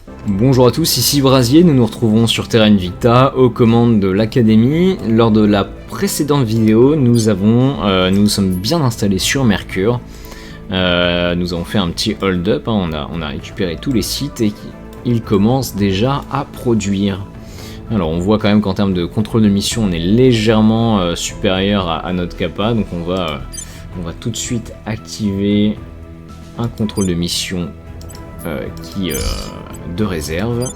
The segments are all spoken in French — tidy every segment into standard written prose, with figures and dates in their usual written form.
Bonjour à tous, ici Brasier, nous nous retrouvons sur Terra Invicta aux commandes de l'Académie. Lors de la précédente vidéo, nous sommes bien installés sur Mercure. Nous avons fait un petit hold-up, on a récupéré tous les sites et ils commencent déjà à produire. Alors on voit quand même qu'en termes de contrôle de mission, on est légèrement supérieur à notre capa, donc on va tout de suite activer un contrôle de mission de réserve.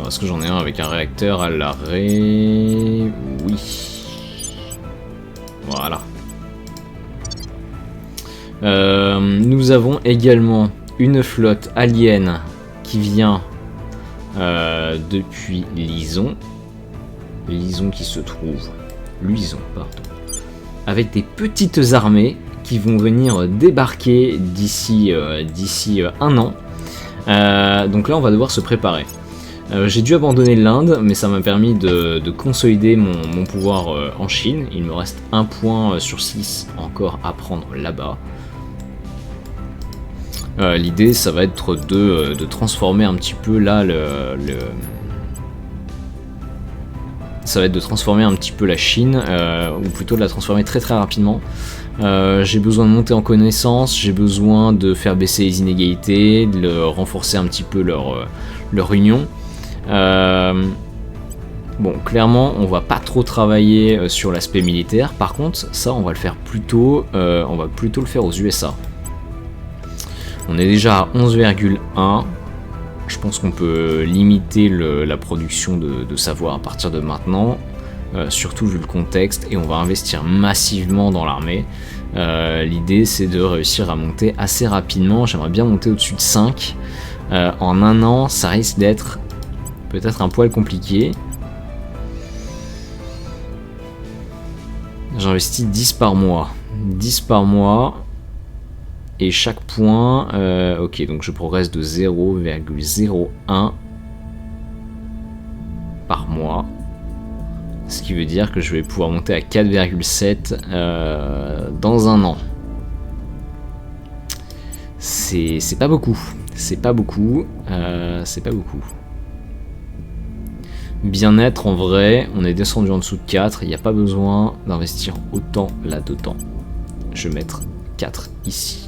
Est-ce que j'en ai un avec un réacteur à l'arrêt? Oui. Voilà. Nous avons également une flotte alien qui vient depuis Luison qui se trouve Luison, pardon, avec des petites armées qui vont venir débarquer d'ici un an. Donc là on va devoir se préparer. J'ai dû abandonner l'Inde, mais ça m'a permis de consolider mon pouvoir en Chine. Il me reste un point sur 6 encore à prendre là-bas. L'idée, ça va être de transformer un petit peu là ça va être de transformer un petit peu la Chine, ou plutôt de la transformer très très rapidement. J'ai besoin de monter en connaissance, j'ai besoin de faire baisser les inégalités, de renforcer un petit peu leur union. Bon, clairement, on va pas trop travailler sur l'aspect militaire. Par contre, ça, on va le faire plutôt le faire aux USA. On est déjà à 11,1. Je pense qu'on peut limiter la production de savoir à partir de maintenant, surtout vu le contexte, et on va investir massivement dans l'armée. L'idée, c'est de réussir à monter assez rapidement. J'aimerais bien monter au-dessus de 5. En un an, ça risque d'être peut-être un poil compliqué. J'investis 10 par mois. 10 par mois. Et chaque point, ok, donc je progresse de 0,01 par mois. Ce qui veut dire que je vais pouvoir monter à 4,7 dans un an. C'est pas beaucoup. C'est pas beaucoup. C'est pas beaucoup. Bien-être, en vrai, on est descendu en dessous de 4. Il n'y a pas besoin d'investir autant là-dedans. Je vais mettre 4 ici.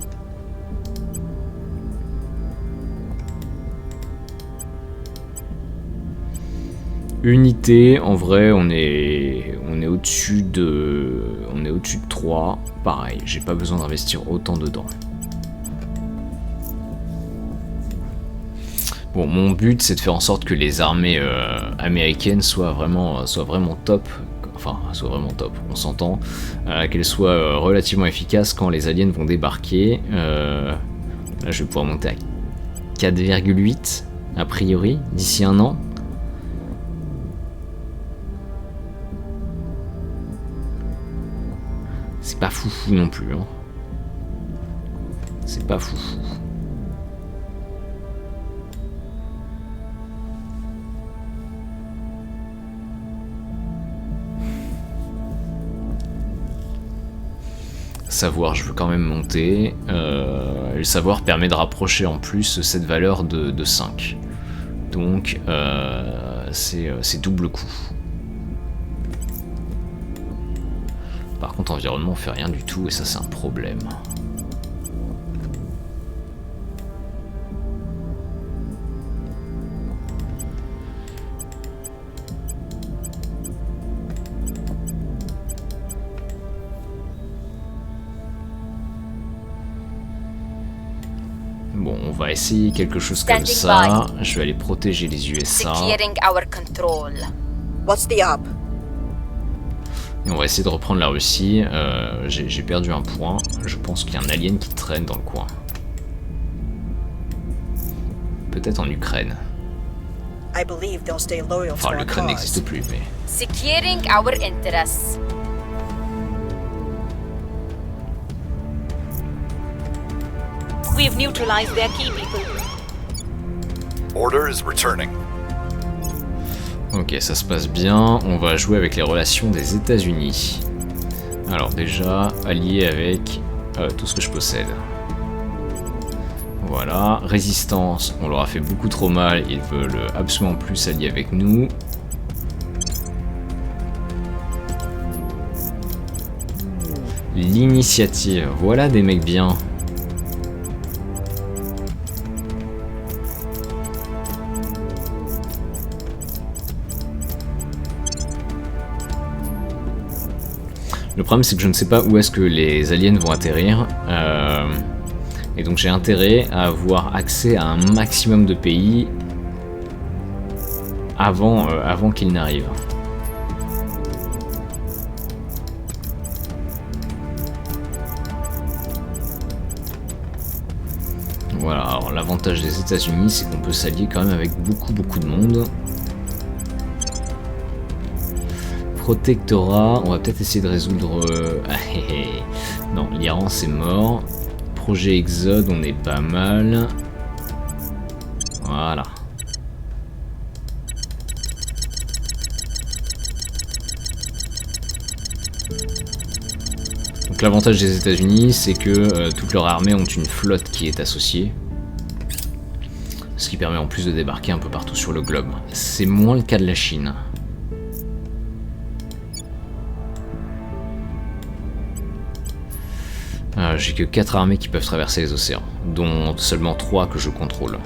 Unité, en vrai, on est au-dessus de 3. Pareil, j'ai pas besoin d'investir autant dedans. Bon, mon but, c'est de faire en sorte que les armées américaines soient vraiment top. Enfin, soient vraiment top, on s'entend. Qu'elles soient relativement efficaces quand les aliens vont débarquer. Là, je vais pouvoir monter à 4,8 a priori d'ici un an. C'est pas foufou non plus, hein. C'est pas foufou. Savoir, je veux quand même monter. Le savoir permet de rapprocher en plus cette valeur de 5. Donc, c'est double coup. Par contre, environnement, on fait rien du tout et ça, c'est un problème. Bon, on va essayer quelque chose comme ça. Je vais aller protéger les USA. Et on va essayer de reprendre la Russie. J'ai perdu un point. Je pense qu'il y a un alien qui traîne dans le coin. Peut-être en Ukraine. Enfin, l'Ukraine n'existe plus, mais... Securing our interests. We've neutralized their key people. Order is returning. Ok, ça se passe bien. On va jouer avec les relations des États-Unis. Alors déjà, allié avec tout ce que je possède. Voilà, résistance, on leur a fait beaucoup trop mal, ils veulent absolument plus s'allier avec nous. L'initiative, voilà des mecs bien. Le problème c'est que je ne sais pas où est-ce que les aliens vont atterrir. Et donc j'ai intérêt à avoir accès à un maximum de pays avant qu'ils n'arrivent. Voilà, alors l'avantage des États-Unis c'est qu'on peut s'allier quand même avec beaucoup de monde. Protectorat, on va peut-être essayer de résoudre... non, l'Iran c'est mort. Projet Exode, on est pas mal. Voilà. Donc l'avantage des États-Unis, c'est que toutes leurs armées ont une flotte qui est associée. Ce qui permet en plus de débarquer un peu partout sur le globe. C'est moins le cas de la Chine. J'ai que 4 armées qui peuvent traverser les océans, dont seulement 3 que je contrôle.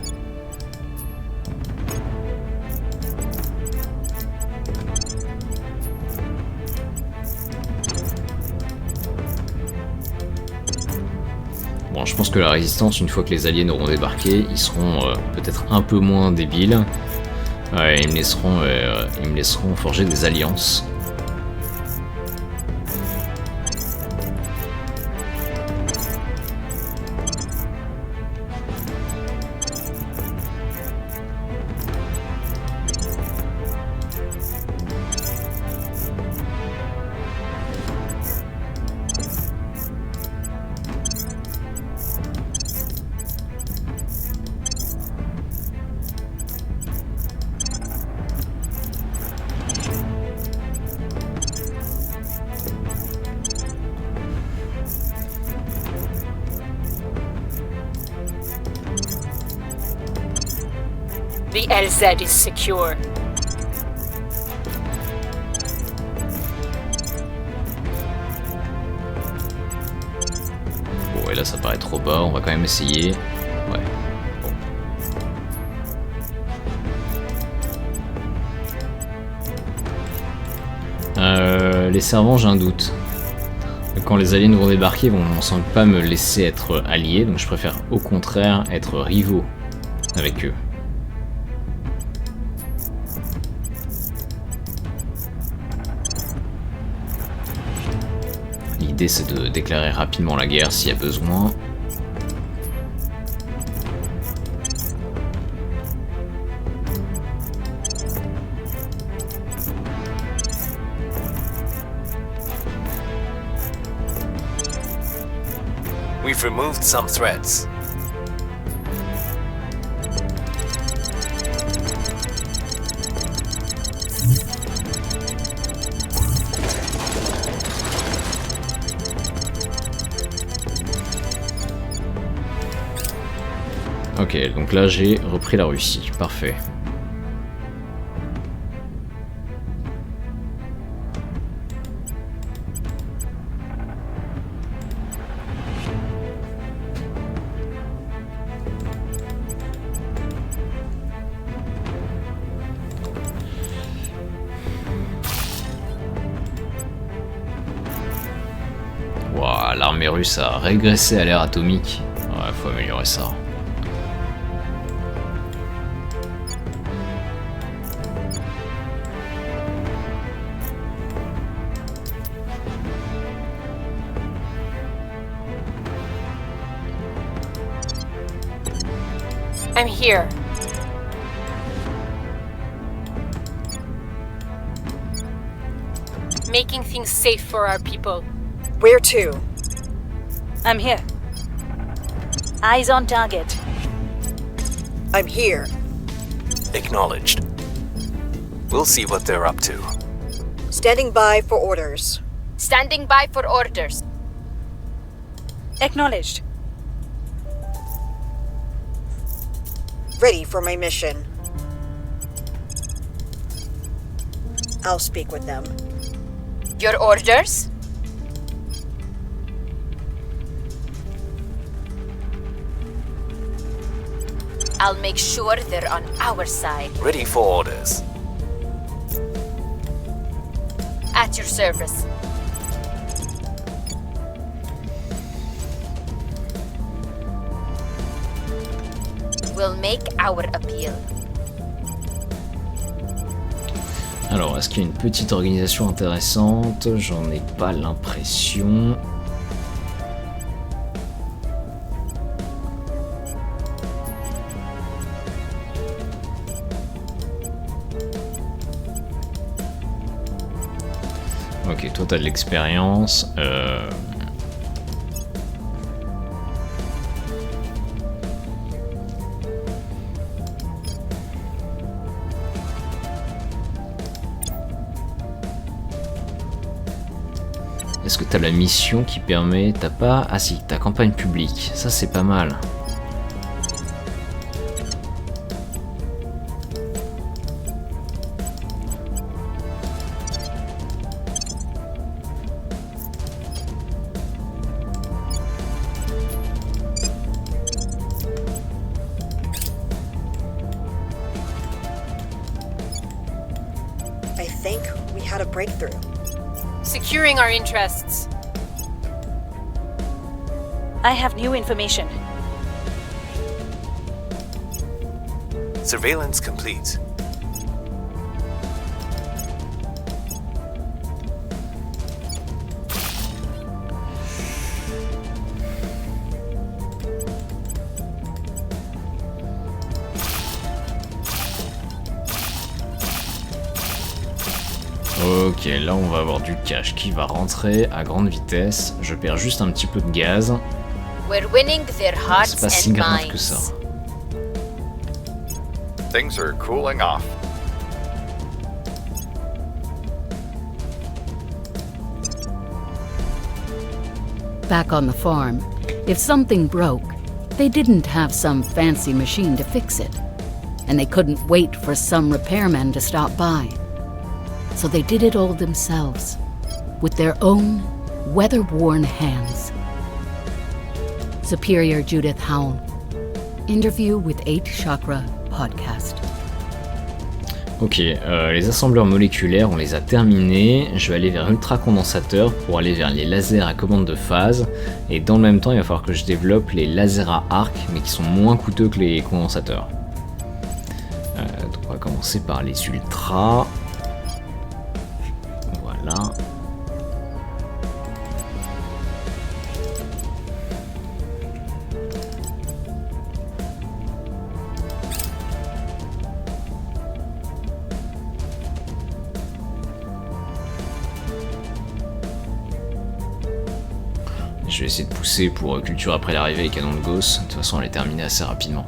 Bon, je pense que la résistance, une fois que les aliens auront débarqué, ils seront peut-être un peu moins débiles. Ils me laisseront forger des alliances. The LZ is secure. Bon, et là ça paraît trop bas, on va quand même essayer. Ouais. Bon. Les servants, j'ai un doute. Quand les aliens vont débarquer, ils vont sans doute pas me laisser être alliés, donc je préfère au contraire être rivaux avec eux. L'idée c'est de déclarer rapidement la guerre s'il y a besoin. We've removed some threats. Ok, donc là j'ai repris la Russie, parfait. Ouah, l'armée russe a régressé à l'ère atomique. Ouais, faut améliorer ça. I'm here. Making things safe for our people. Where to? I'm here. Eyes on target. I'm here. Acknowledged. We'll see what they're up to. Standing by for orders. Standing by for orders. Acknowledged. Ready for my mission. I'll speak with them. Your orders? I'll make sure they're on our side. Ready for orders. At your service. We'll make our appeal. Alors, est-ce qu'il y a une petite organisation intéressante? J'en ai pas l'impression. Ok, toi t'as de l'expérience. Est-ce que t'as la mission qui permet... T'as pas... Ah si, t'as campagne publique. Ça c'est pas mal. I think we had a breakthrough. Securing our interests. I have new information. Surveillance complete. Ok, là on va avoir du cash qui va rentrer à grande vitesse. Je perds juste un petit peu de gaz. We're winning their hearts C'est pas si and grave que ça. minds. Things are cooling off. Back on the farm, if something broke, they didn't have some fancy machine to fix it. And they couldn't wait for some repairman to stop by. So they did it all themselves, with their own weather-worn hands. Superior Judith Howell. Interview with 8 Chakra Podcast. Ok, les assembleurs moléculaires, on les a terminés. Je vais aller vers ultracondensateur pour aller vers les lasers à commande de phase. Et dans le même temps, il va falloir que je développe les lasers à arc, mais qui sont moins coûteux que les condensateurs. Donc on va commencer par les ultras. Voilà. Je vais essayer de pousser pour culture après l'arrivée et canon de Gauss. De toute façon, elle est terminée assez rapidement.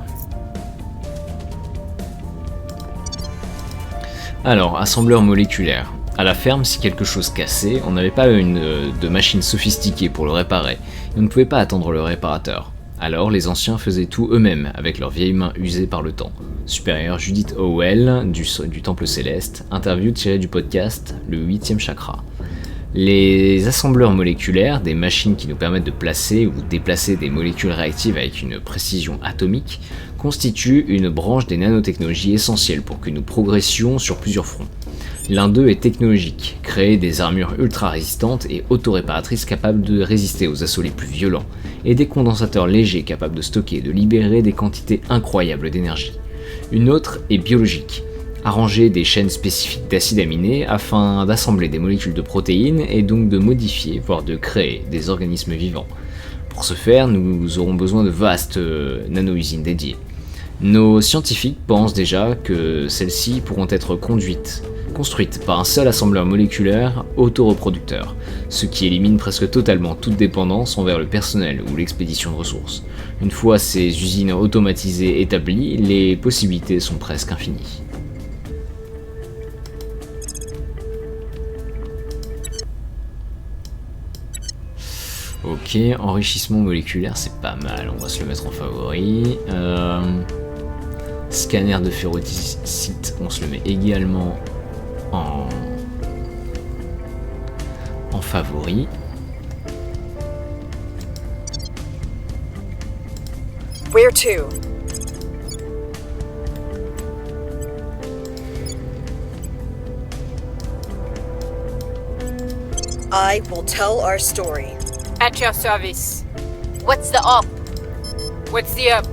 Alors, assembleur moléculaire. À la ferme, si quelque chose cassait, on n'avait pas de machine sophistiquée pour le réparer, et on ne pouvait pas attendre le réparateur. Alors, les anciens faisaient tout eux-mêmes, avec leurs vieilles mains usées par le temps. Supérieure Judith Howell, du Temple Céleste, interview tirée du podcast Le 8e Chakra. Les assembleurs moléculaires, des machines qui nous permettent de placer ou déplacer des molécules réactives avec une précision atomique, constituent une branche des nanotechnologies essentielles pour que nous progressions sur plusieurs fronts. L'un d'eux est technologique, créer des armures ultra résistantes et autoréparatrices capables de résister aux assauts les plus violents, et des condensateurs légers capables de stocker et de libérer des quantités incroyables d'énergie. Une autre est biologique, arranger des chaînes spécifiques d'acides aminés afin d'assembler des molécules de protéines et donc de modifier, voire de créer des organismes vivants. Pour ce faire, nous aurons besoin de vastes nano-usines dédiées. Nos scientifiques pensent déjà que celles-ci pourront être construite par un seul assembleur moléculaire autoreproducteur, ce qui élimine presque totalement toute dépendance envers le personnel ou l'expédition de ressources. Une fois ces usines automatisées établies, les possibilités sont presque infinies. Ok, enrichissement moléculaire, c'est pas mal, on va se le mettre en favori. Scanner de ferrocite, on se le met également en favori. Where to? I will tell our story. At your service. What's the op? What's the up?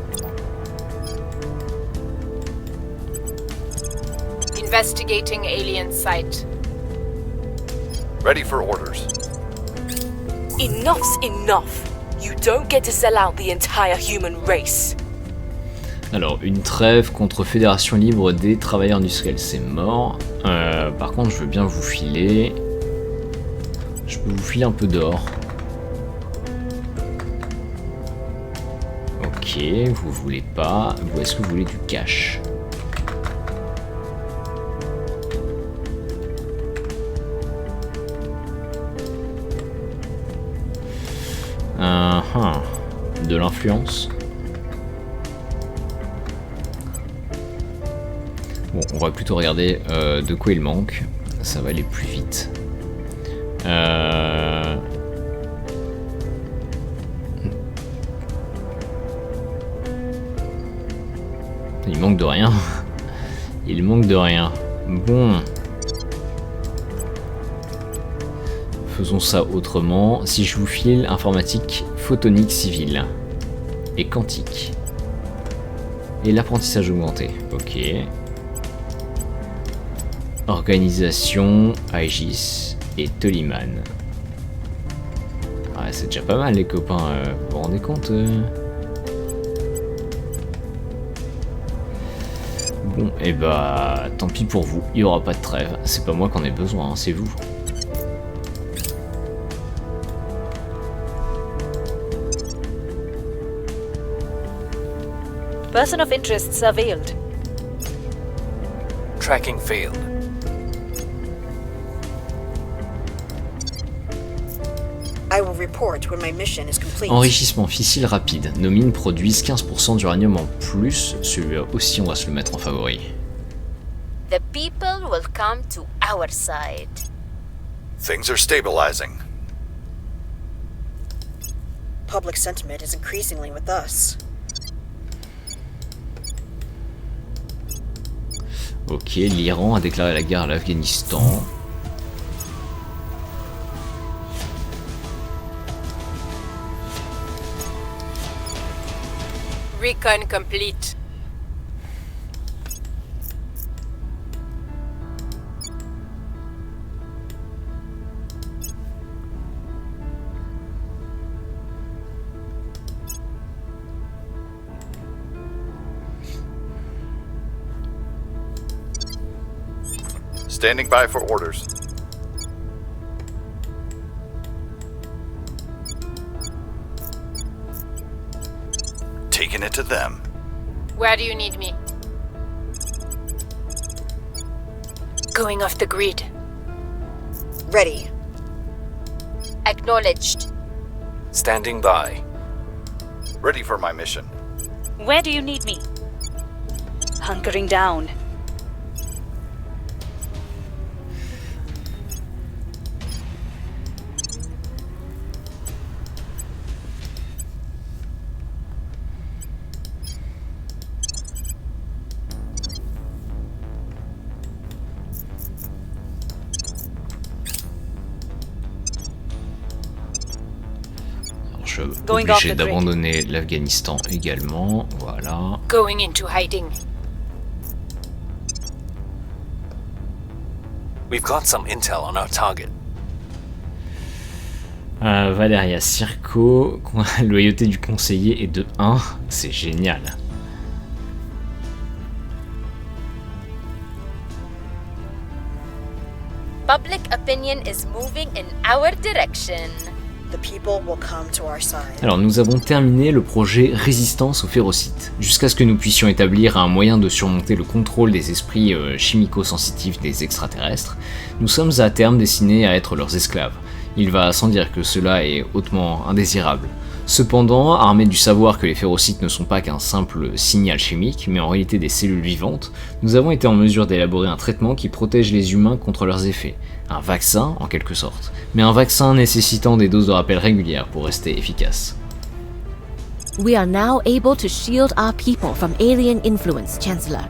Investigating alien site. Ready for orders. Enough's enough. You don't get to sell out the entire human race. Alors, une trêve contre Fédération Libre des Travailleurs Industriels, c'est mort. Par contre, je veux bien vous filer... Je peux vous filer un peu d'or. Ok, vous voulez pas. Est-ce que vous voulez du cash? De l'influence. Bon, on va plutôt regarder de quoi il manque. Ça va aller plus vite. Il manque de rien. Il manque de rien. Bon. Faisons ça autrement. Si je vous file informatique, photonique civile et quantique. Et l'apprentissage augmenté. Ok. Organisation, Aegis et Toliman. Ah, c'est déjà pas mal les copains, vous vous rendez compte Bon, et bah tant pis pour vous, il n'y aura pas de trêve. C'est pas moi qu'en ai besoin, hein, c'est vous. Person of interest surveilled. Tracking failed. I will report when my mission is complete. Enrichissement fissile rapide. Nos mines produisent 15% d'uranium en plus. Celui-là aussi, on va se le mettre en favori. The people will come to our side. Things are stabilizing. Public sentiment is increasingly with us. Ok, l'Iran a déclaré la guerre à l'Afghanistan. Recon complete. Standing by for orders. Taking it to them. Where do you need me? Going off the grid. Ready. Acknowledged. Standing by. Ready for my mission. Where do you need me? Hunkering down. Je suis Going off obligé the grid. d'abandonner l'Afghanistan également. Voilà. Going into hiding. We've got some intel on our target. Valeria Circo, la loyauté du conseiller est de 1. C'est génial. Public opinion is moving in our direction. The people will come to our side. Alors nous avons terminé le projet Résistance aux férocites, jusqu'à ce que nous puissions établir un moyen de surmonter le contrôle des esprits chimico-sensitifs des extraterrestres. Nous sommes à terme destinés à être leurs esclaves. Il va sans dire que cela est hautement indésirable. Cependant, armés du savoir que les férocites ne sont pas qu'un simple signal chimique, mais en réalité des cellules vivantes, nous avons été en mesure d'élaborer un traitement qui protège les humains contre leurs effets. Un vaccin, en quelque sorte, mais un vaccin nécessitant des doses de rappel régulières pour rester efficace. We are now able to shield our people from alien influence, Chancellor.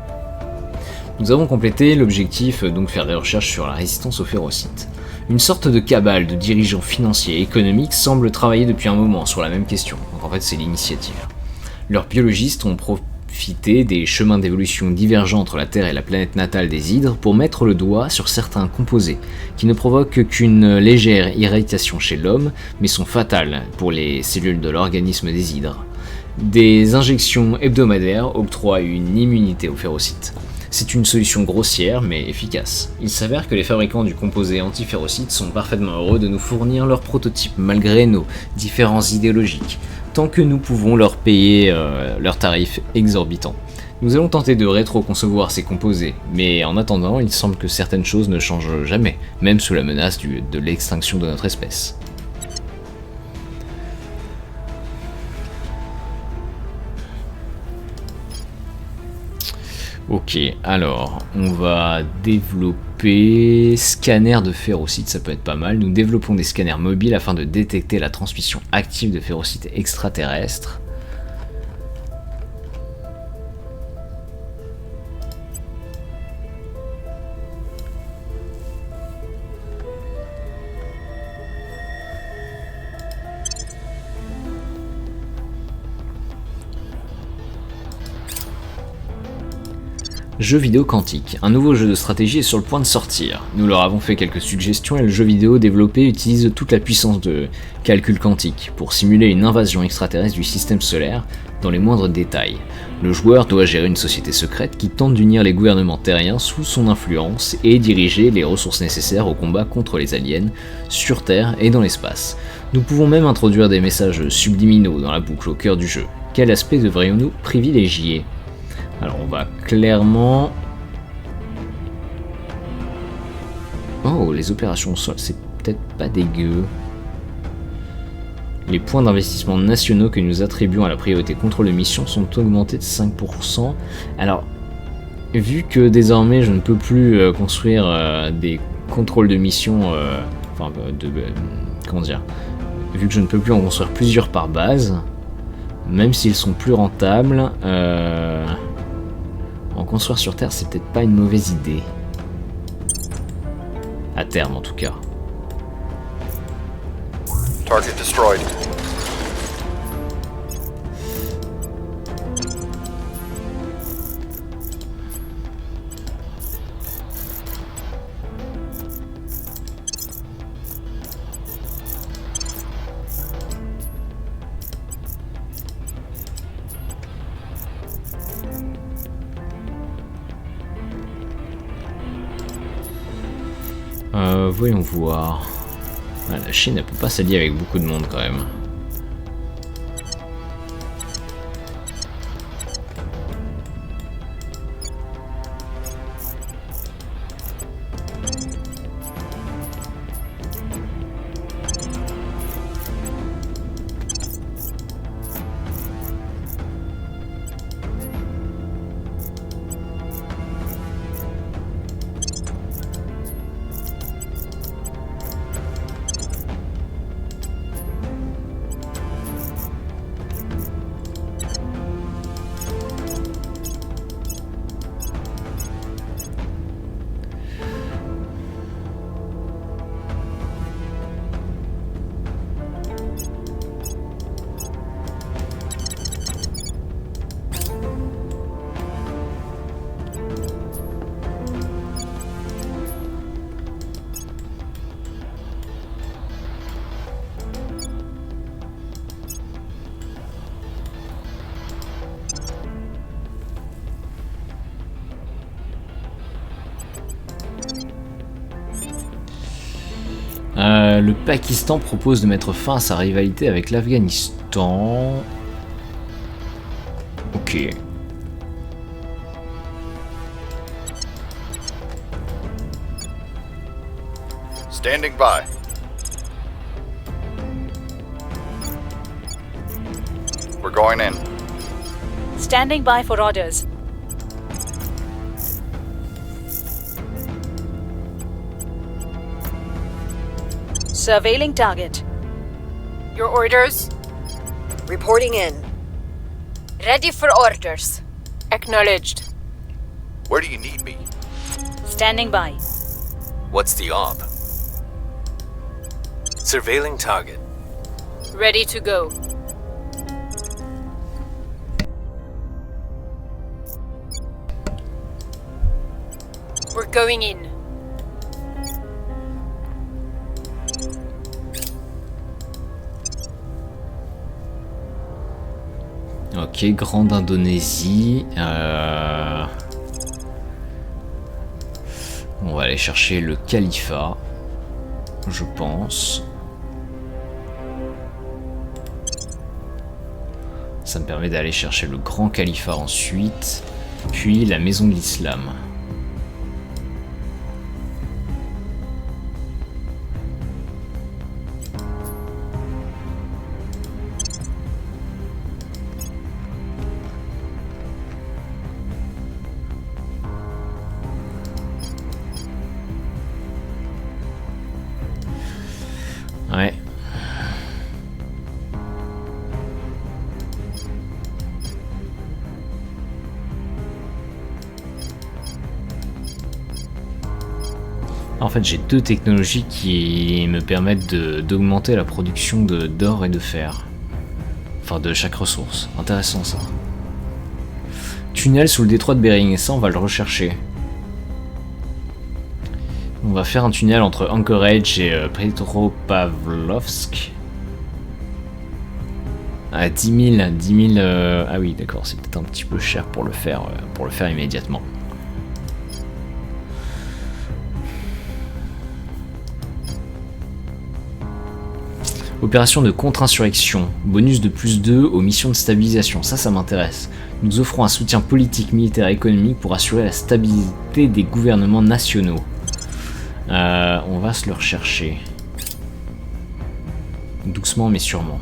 Nous avons complété l'objectif, donc faire des recherches sur la résistance aux férocites. Une sorte de cabale de dirigeants financiers et économiques semble travailler depuis un moment sur la même question, donc en fait c'est l'initiative. Leurs biologistes ont profité des chemins d'évolution divergents entre la Terre et la planète natale des hydres pour mettre le doigt sur certains composés, qui ne provoquent qu'une légère irritation chez l'homme, mais sont fatales pour les cellules de l'organisme des hydres. Des injections hebdomadaires octroient une immunité aux férocites. C'est une solution grossière mais efficace. Il s'avère que les fabricants du composé antiférocite sont parfaitement heureux de nous fournir leurs prototypes malgré nos différences idéologiques, tant que nous pouvons leur payer leurs tarifs exorbitants. Nous allons tenter de rétro-concevoir ces composés, mais en attendant, il semble que certaines choses ne changent jamais, même sous la menace de l'extinction de notre espèce. Ok, alors, on va développer scanner de férocites, ça peut être pas mal. Nous développons des scanners mobiles afin de détecter la transmission active de férocites extraterrestres. Jeu vidéo quantique. Un nouveau jeu de stratégie est sur le point de sortir. Nous leur avons fait quelques suggestions et le jeu vidéo développé utilise toute la puissance de calcul quantique pour simuler une invasion extraterrestre du système solaire dans les moindres détails. Le joueur doit gérer une société secrète qui tente d'unir les gouvernements terriens sous son influence et diriger les ressources nécessaires au combat contre les aliens sur Terre et dans l'espace. Nous pouvons même introduire des messages subliminaux dans la boucle au cœur du jeu. Quel aspect devrions-nous privilégier ? Alors on va clairement... Oh, les opérations au sol, c'est peut-être pas dégueu. Les points d'investissement nationaux que nous attribuons à la priorité contrôle de mission sont augmentés de 5%. Alors, vu que désormais je ne peux plus construire des contrôles de mission... comment dire ? Vu que je ne peux plus en construire plusieurs par base, même s'ils sont plus rentables... En construire sur Terre, c'est peut-être pas une mauvaise idée. À terme, en tout cas. Target destroyed. Voyons voir. Ah, la Chine ne peut pas s'allier avec beaucoup de monde quand même. Le Pakistan propose de mettre fin à sa rivalité avec l'Afghanistan. Ok. Standing by. We're going in. Standing by for orders. Surveilling target. Your orders? Reporting in. Ready for orders. Acknowledged. Where do you need me? Standing by. What's the op? Surveilling target. Ready to go. We're going in. Ok, Grande Indonésie. On va aller chercher le califat, je pense. Ça me permet d'aller chercher le grand califat ensuite, puis la maison de l'islam. Ouais. En fait, j'ai deux technologies qui me permettent d'augmenter la production d'or et de fer. Enfin, de chaque ressource. Intéressant, ça. Tunnel sous le détroit de Bering. Ça, on va le rechercher. On va faire un tunnel entre Anchorage et Petropavlovsk. À 10 000. Ah oui, d'accord, c'est peut-être un petit peu cher pour le faire immédiatement. Opération de contre-insurrection. Bonus de +2 aux missions de stabilisation. Ça m'intéresse. Nous offrons un soutien politique, militaire et économique pour assurer la stabilité des gouvernements nationaux. On va se le rechercher. Doucement mais sûrement.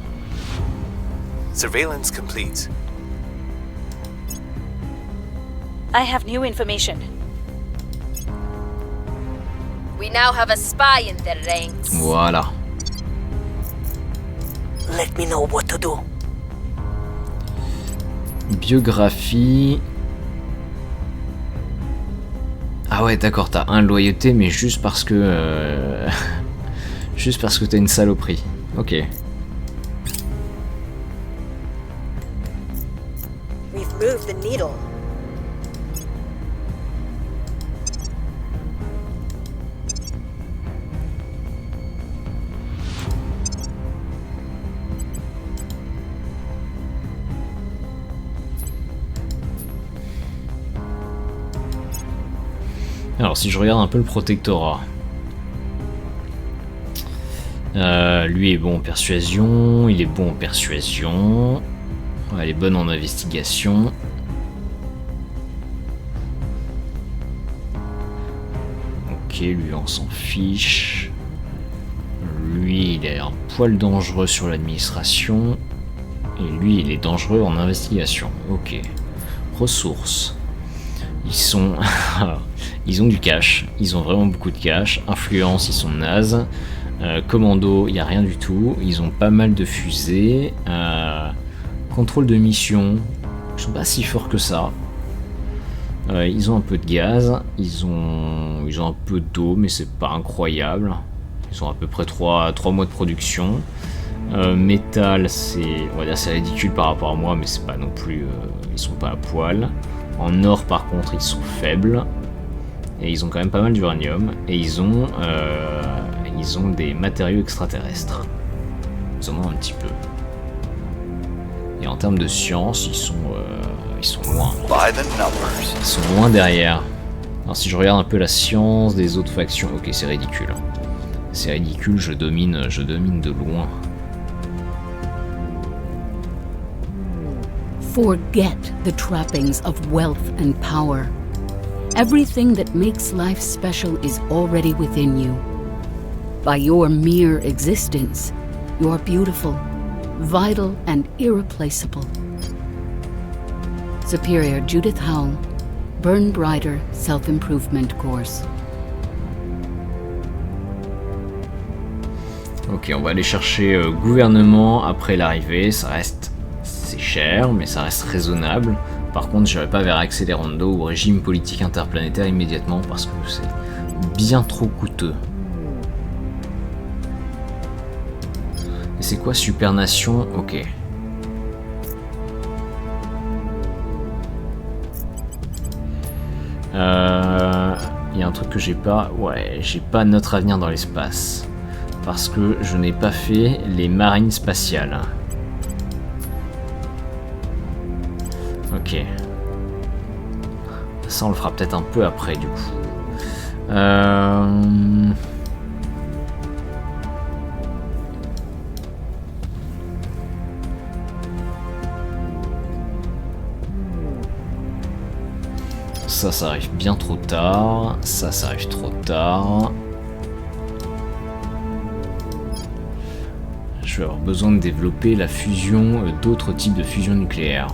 Surveillance complete. I have new information. We now have a spy in their ranks. Voilà. Let me know what to do. Biographie. Ah ouais, d'accord, t'as un loyauté, mais juste parce que... juste parce que t'as une saloperie. Ok. We've moved the needle. Alors si je regarde un peu le protectorat, lui est bon en persuasion, il est bon en persuasion, elle est bonne en investigation. Ok, lui on s'en fiche. Lui il est un poil dangereux sur l'administration. Et lui il est dangereux en investigation. Ok. Ressources. Ils sont... ils ont du cash, ils ont vraiment beaucoup de cash. Influence, ils sont nazes. Commando, il n'y a rien du tout. Ils ont pas mal de fusées. Contrôle de mission, ils sont pas si forts que ça. Ils ont un peu de gaz. Ils ont un peu d'eau, mais c'est pas incroyable. Ils ont à peu près 3 mois de production. Métal, on va dire c'est ridicule par rapport à moi, mais c'est pas non plus... ils sont pas à poil. En or, par contre, ils sont faibles. Et ils ont quand même pas mal d'uranium. Et ils ont des matériaux extraterrestres. Ils en ont un petit peu. Et en termes de science, ils sont loin. Ils sont loin derrière. Alors si je regarde un peu la science des autres factions... Ok, c'est ridicule. C'est ridicule, je domine de loin. Forget the trappings of wealth and power. Everything that makes life special is already within you. By your mere existence, you are beautiful, vital, and irreplaceable. Superior Judith Howell, Burn Brighter Self-Improvement Course. Ok, on va aller chercher gouvernement après l'arrivée. C'est cher, mais ça reste raisonnable. Par contre, j'irai pas vers Accelerando ou régime politique interplanétaire immédiatement parce que c'est bien trop coûteux. Et c'est quoi Supernation? Ok. Il y a un truc que j'ai pas. Ouais, j'ai pas notre avenir dans l'espace. Parce que je n'ai pas fait les marines spatiales. Ok. Ça on le fera peut-être un peu après du coup. Ça arrive bien trop tard. Ça arrive trop tard. Je vais avoir besoin de développer la fusion, d'autres types de fusion nucléaire.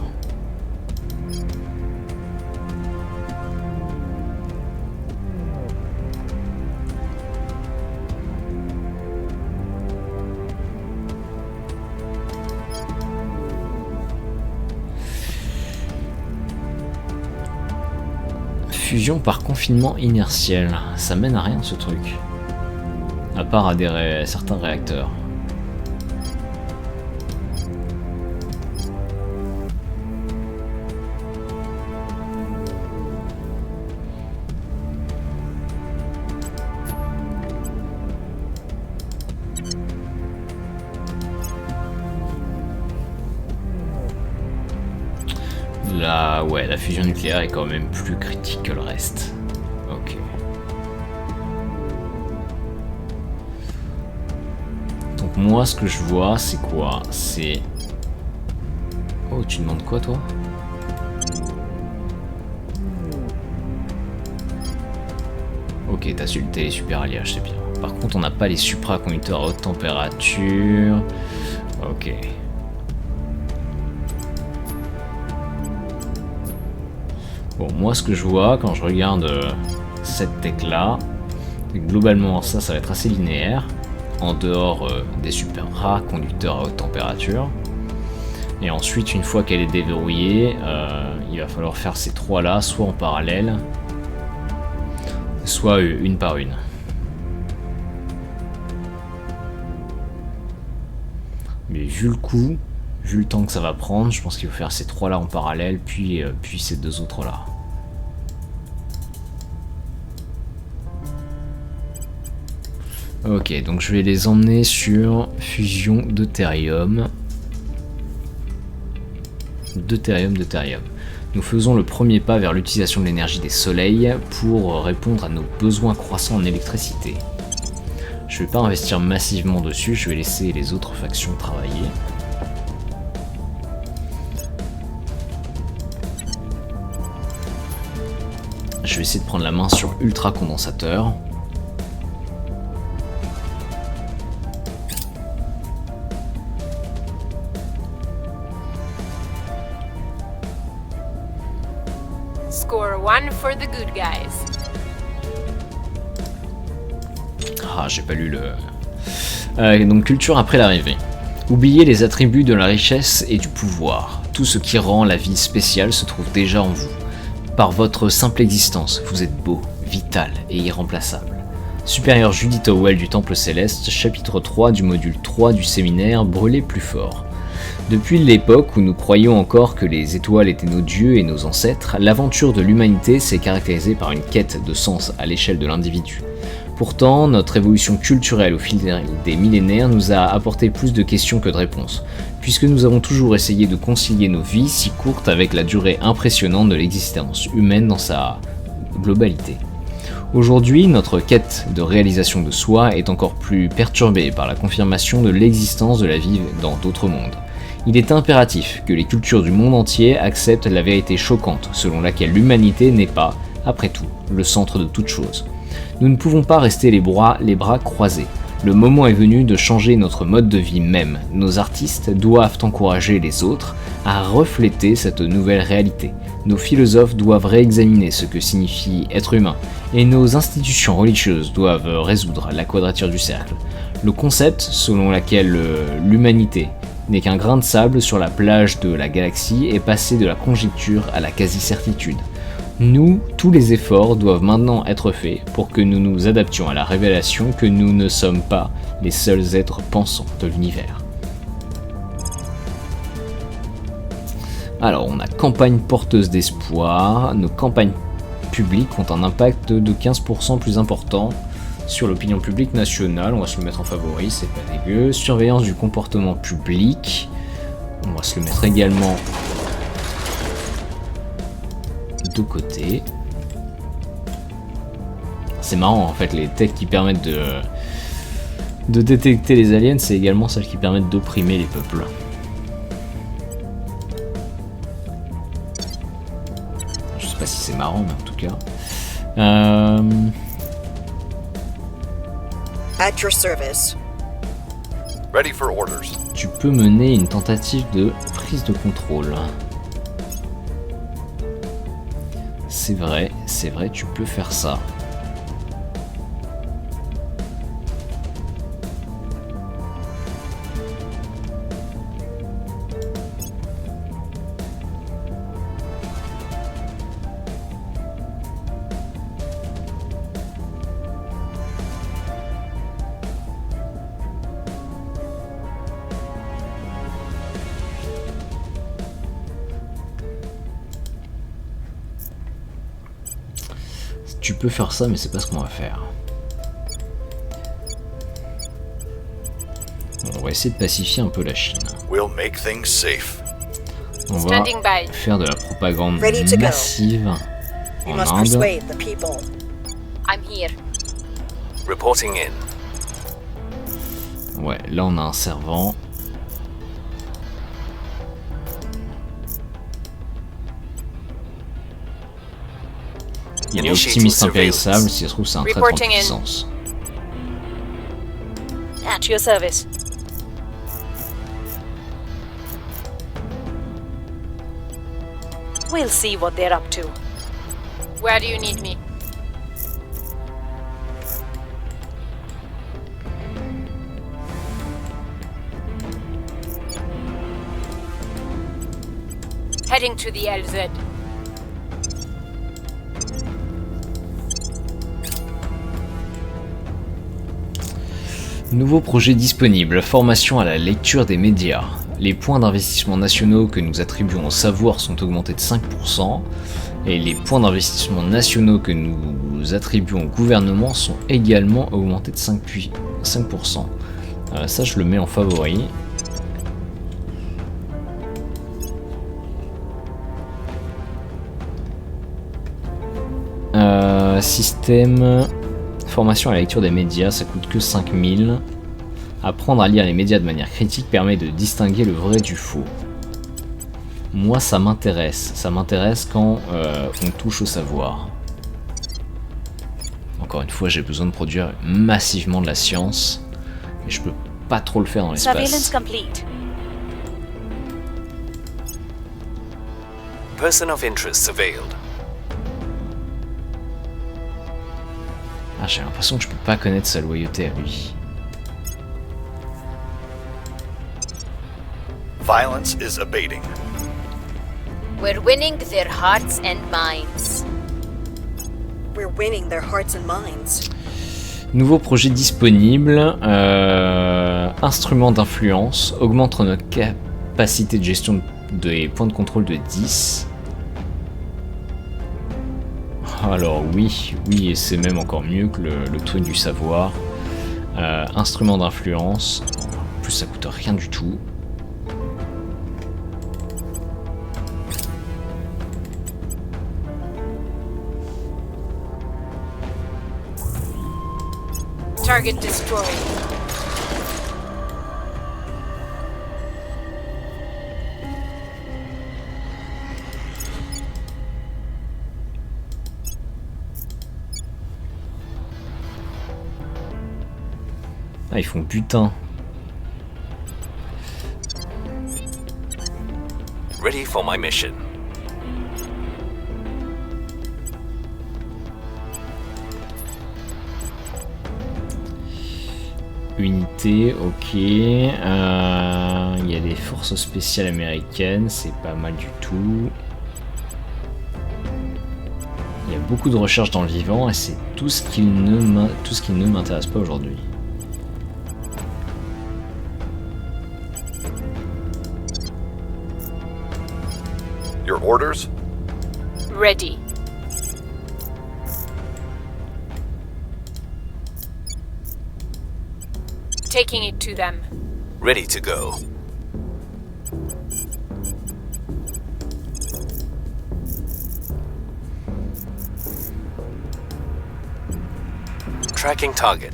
Fusion par confinement inertiel, ça mène à rien ce truc. À part à certains réacteurs. La fusion nucléaire est quand même plus critique que le reste. Ok. Donc moi, ce que je vois, c'est quoi? C'est... Oh, tu demandes quoi, toi? Ok, t'as su le télé super alliage, c'est bien. Par contre, on n'a pas les supraconducteurs à haute température. Ok. Bon, moi ce que je vois quand je regarde cette tech là, c'est que globalement ça va être assez linéaire, en dehors des supraconducteurs à haute température. Et ensuite, une fois qu'elle est déverrouillée, il va falloir faire ces trois là, soit en parallèle, soit une par une. Mais vu le coup, vu le temps que ça va prendre, je pense qu'il faut faire ces trois là en parallèle, puis ces deux autres là. Ok, donc je vais les emmener sur fusion deutérium. Deutérium. Nous faisons le premier pas vers l'utilisation de l'énergie des soleils pour répondre à nos besoins croissants en électricité. Je vais pas investir massivement dessus, je vais laisser les autres factions travailler. Je vais essayer de prendre la main sur ultra condensateur. Score 1 for the good guys. Ah, j'ai pas lu le... donc culture après l'arrivée. Oubliez les attributs de la richesse et du pouvoir. Tout ce qui rend la vie spéciale se trouve déjà en vous. Par votre simple existence, vous êtes beau, vital et irremplaçable. Supérieur Judith Howell du Temple Céleste, chapitre 3 du module 3 du séminaire Brûler plus fort. Depuis l'époque où nous croyions encore que les étoiles étaient nos dieux et nos ancêtres, l'aventure de l'humanité s'est caractérisée par une quête de sens à l'échelle de l'individu. Pourtant, notre évolution culturelle au fil des millénaires nous a apporté plus de questions que de réponses, puisque nous avons toujours essayé de concilier nos vies si courtes avec la durée impressionnante de l'existence humaine dans sa globalité. Aujourd'hui, notre quête de réalisation de soi est encore plus perturbée par la confirmation de l'existence de la vie dans d'autres mondes. Il est impératif que les cultures du monde entier acceptent la vérité choquante selon laquelle l'humanité n'est pas, après tout, le centre de toute chose. Nous ne pouvons pas rester les bras croisés. Le moment est venu de changer notre mode de vie même. Nos artistes doivent encourager les autres à refléter cette nouvelle réalité. Nos philosophes doivent réexaminer ce que signifie être humain, et nos institutions religieuses doivent résoudre la quadrature du cercle. Le concept selon lequel l'humanité n'est qu'un grain de sable sur la plage de la galaxie est passé de la conjecture à la quasi-certitude. Nous, tous les efforts doivent maintenant être faits pour que nous nous adaptions à la révélation que nous ne sommes pas les seuls êtres pensants de l'univers. Alors, on a campagne porteuse d'espoir. Nos campagnes publiques ont un impact de 15% plus important sur l'opinion publique nationale. On va se le mettre en favori, c'est pas dégueu. Surveillance du comportement public. On va se le mettre également de côté. C'est marrant en fait, les techs qui permettent de détecter les aliens, c'est également celles qui permettent d'opprimer les peuples. Je sais pas si c'est marrant, mais en tout cas. At your service. Ready for orders. Tu peux mener une tentative de prise de contrôle. C'est vrai, tu peux faire ça. Tu peux faire ça, mais c'est pas ce qu'on va faire. On va essayer de pacifier un peu la Chine. We'll make things safe. On va Standing by. faire de la propagande Ready to go. massive You en must Inde. persuade the people. I'm here. Reporting in. Ouais, là on a un servant. Il y a l'optimiste impérissable, si ça se trouve c'est un traître en Reporting in. puissance. At your service. We'll see what they're up to. Where do you need me? Heading to the LZ. Nouveau projet disponible, formation à la lecture des médias. Les points d'investissement nationaux que nous attribuons au savoir sont augmentés de 5%, et les points d'investissement nationaux que nous attribuons au gouvernement sont également augmentés de 5%. Ça je le mets en favori. Système... Formation à la lecture des médias, ça coûte que 5000. Apprendre à lire les médias de manière critique permet de distinguer le vrai du faux. Moi ça m'intéresse quand on touche au savoir. Encore une fois, j'ai besoin de produire massivement de la science, et je peux pas trop le faire dans Surveillance l'espace. complete. Person of interest surveilled. Ah, j'ai l'impression que je peux pas connaître sa loyauté à lui. Violence is abating. We're winning their hearts and minds. We're winning their hearts and minds. Nouveau projet disponible, instrument d'influence, augmente notre capacité de gestion des points de contrôle de 10. Alors oui, et c'est même encore mieux que le truc du savoir. Instrument d'influence, en plus ça coûte rien du tout. Target destroyed. Ah, ils font putain. Ready for my mission. Unité, ok. Il y a des forces spéciales américaines, c'est pas mal du tout. Il y a beaucoup de recherches dans le vivant et c'est tout ce qui ne m'intéresse pas aujourd'hui. Your orders? Ready. Taking it to them. Ready to go. Tracking target.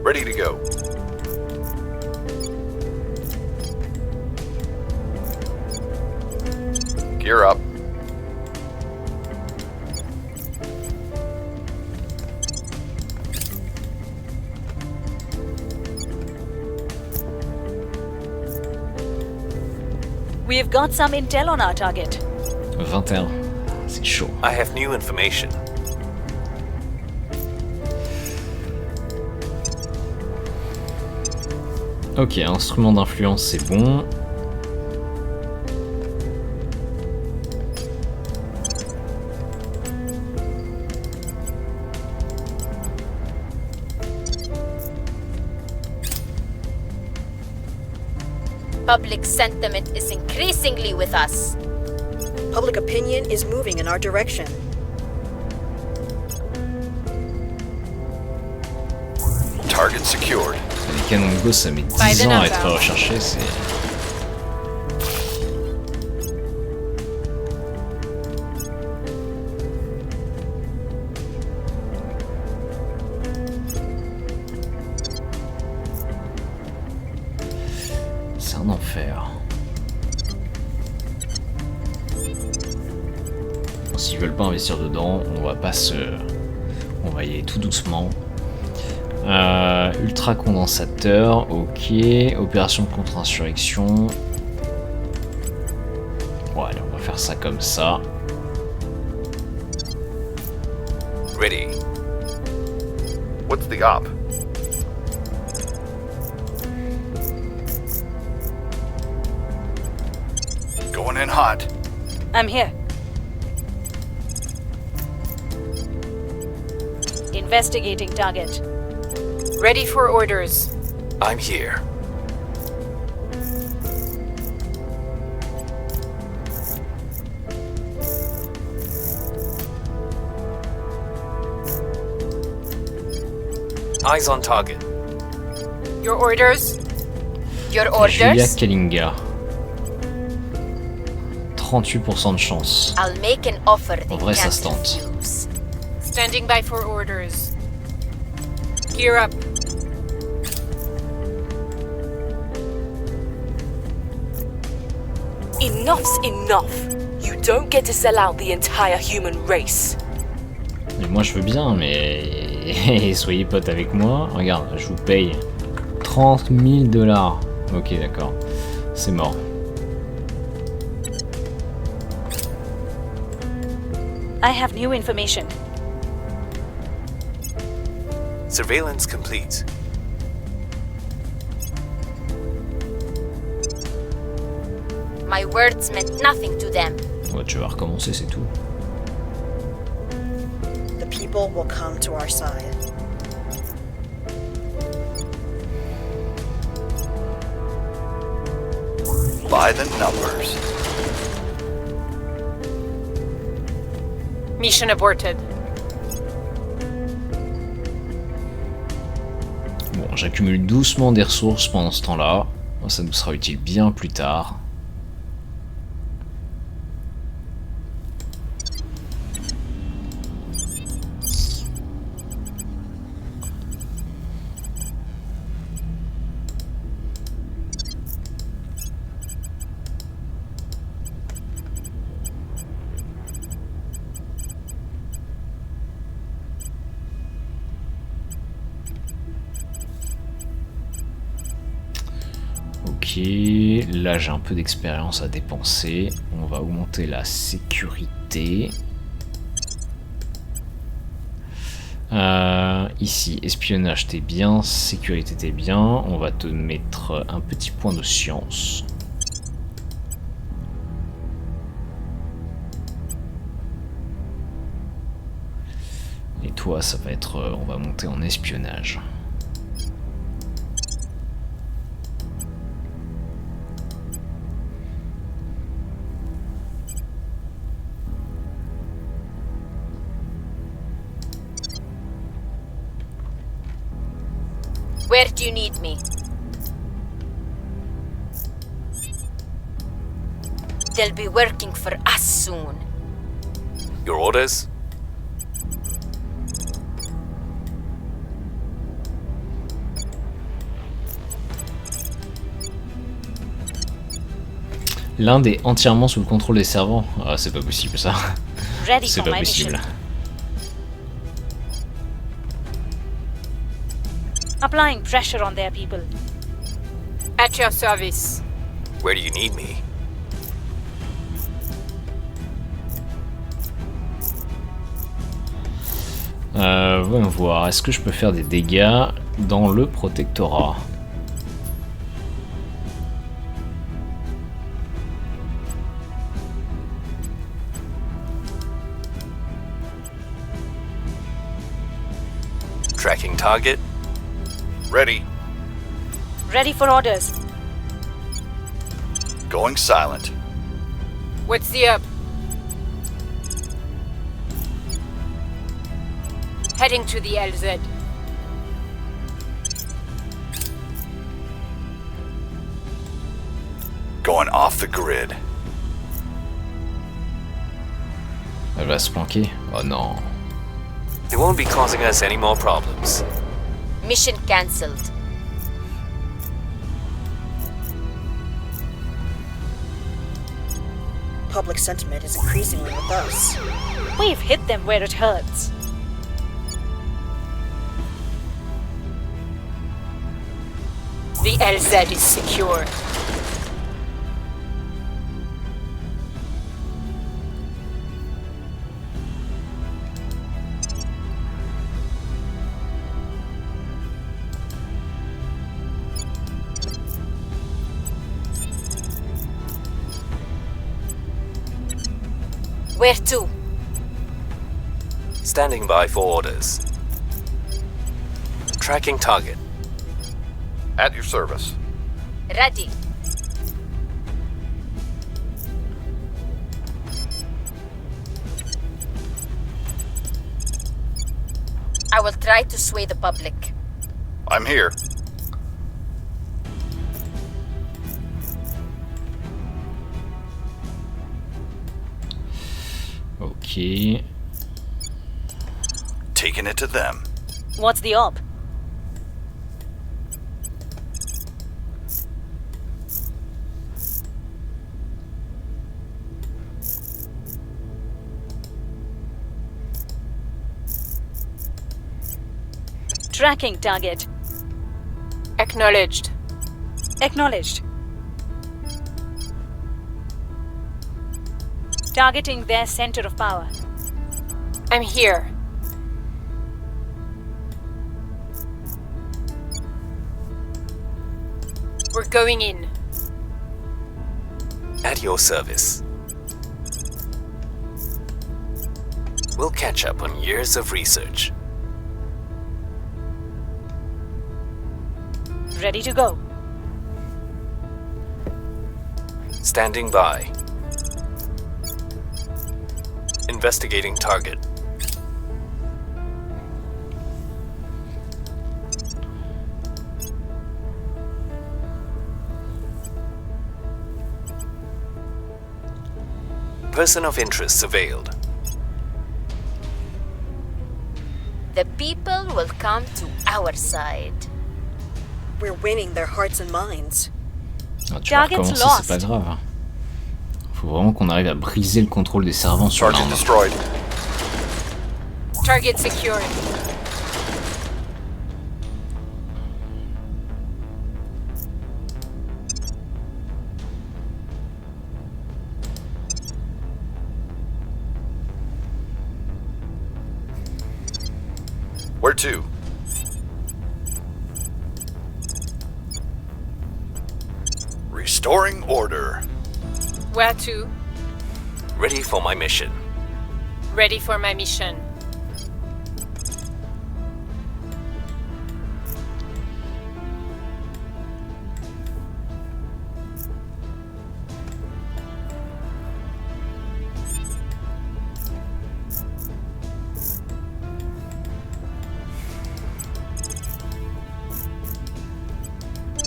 Ready to go. Gear up. We have got some intel on our target. 21, c'est chaud. I have new information. Ok, instrument d'influence, c'est bon. Public sentiment is increasingly with us. Public opinion is moving in our direction. Target secured. Les canons de gauche, ça met By 10 the ans à number. être recherché, c'est... C'est un enfer. S'ils veulent pas investir dedans, on va pas se... On va y aller tout doucement. Ultra condensateur, ok. Opération de contre-insurrection. Bon, allez, on va faire ça comme ça. Ready. What's the op? Going in hot. I'm here. Investigating target. Ready for orders. I'm here. Eyes on target. Your orders? Your Julia orders? Kalinga. 38% de chance. I'll make an offer they En vrai, ça can't se tente. refuse. Standing by for orders. Gear up. Enough's enough. You don't get to sell out the entire human race. Mais moi je veux bien, mais soyez potes avec moi. Regarde, je vous paye 30 000 $. Ok, d'accord. C'est mort. I have new information. Surveillance complete. My words meant nothing to them. Ouais, tu vas recommencer, c'est tout. The people will come to our side. By the numbers. Mission aborted. Bon, j'accumule doucement des ressources pendant ce temps-là. Ça nous sera utile bien plus tard. Ok, là j'ai un peu d'expérience à dépenser. On va augmenter la sécurité. Ici, espionnage t'es bien, sécurité t'es bien. On va te mettre un petit point de science. Et toi, ça va être... on va monter en espionnage. Where do you need me? They'll be working for us soon. Your orders? L'Inde est entièrement sous le contrôle des servants. Ah, c'est pas possible ça. Ready C'est for pas my possible. mission. Applying pressure on their people. At your service. Where do you need me? Voyons voir. Est-ce que je peux faire des dégâts dans le protectorat? Tracking target. Ready. Ready for orders. Going silent. What's the up? Heading to the LZ. Going off the grid. Elle va se planquer. Oh non. They won't be causing us any more problems. Mission cancelled. Public sentiment is increasingly with us. We've hit them where it hurts. The LZ is secure. Where to? Standing by for orders. Tracking target. At your service. Ready. I will try to sway the public. I'm here. Ok. Taking it to them. What's the op? Tracking target. Acknowledged. Acknowledged. Targeting their center of power. I'm here. We're going in. At your service. We'll catch up on years of research. Ready to go. Standing by. Investigating target. Person of interest surveilled. The people will come to our side. We're winning their hearts and minds. Ah, tu vas Target's recommencer, lost. c'est pas grave. Faut vraiment qu'on arrive à briser le contrôle des servants sur Target l'Inde. destroyed. Target secured. Where to? Restoring order. Where to? Ready for my mission. Ready for my mission.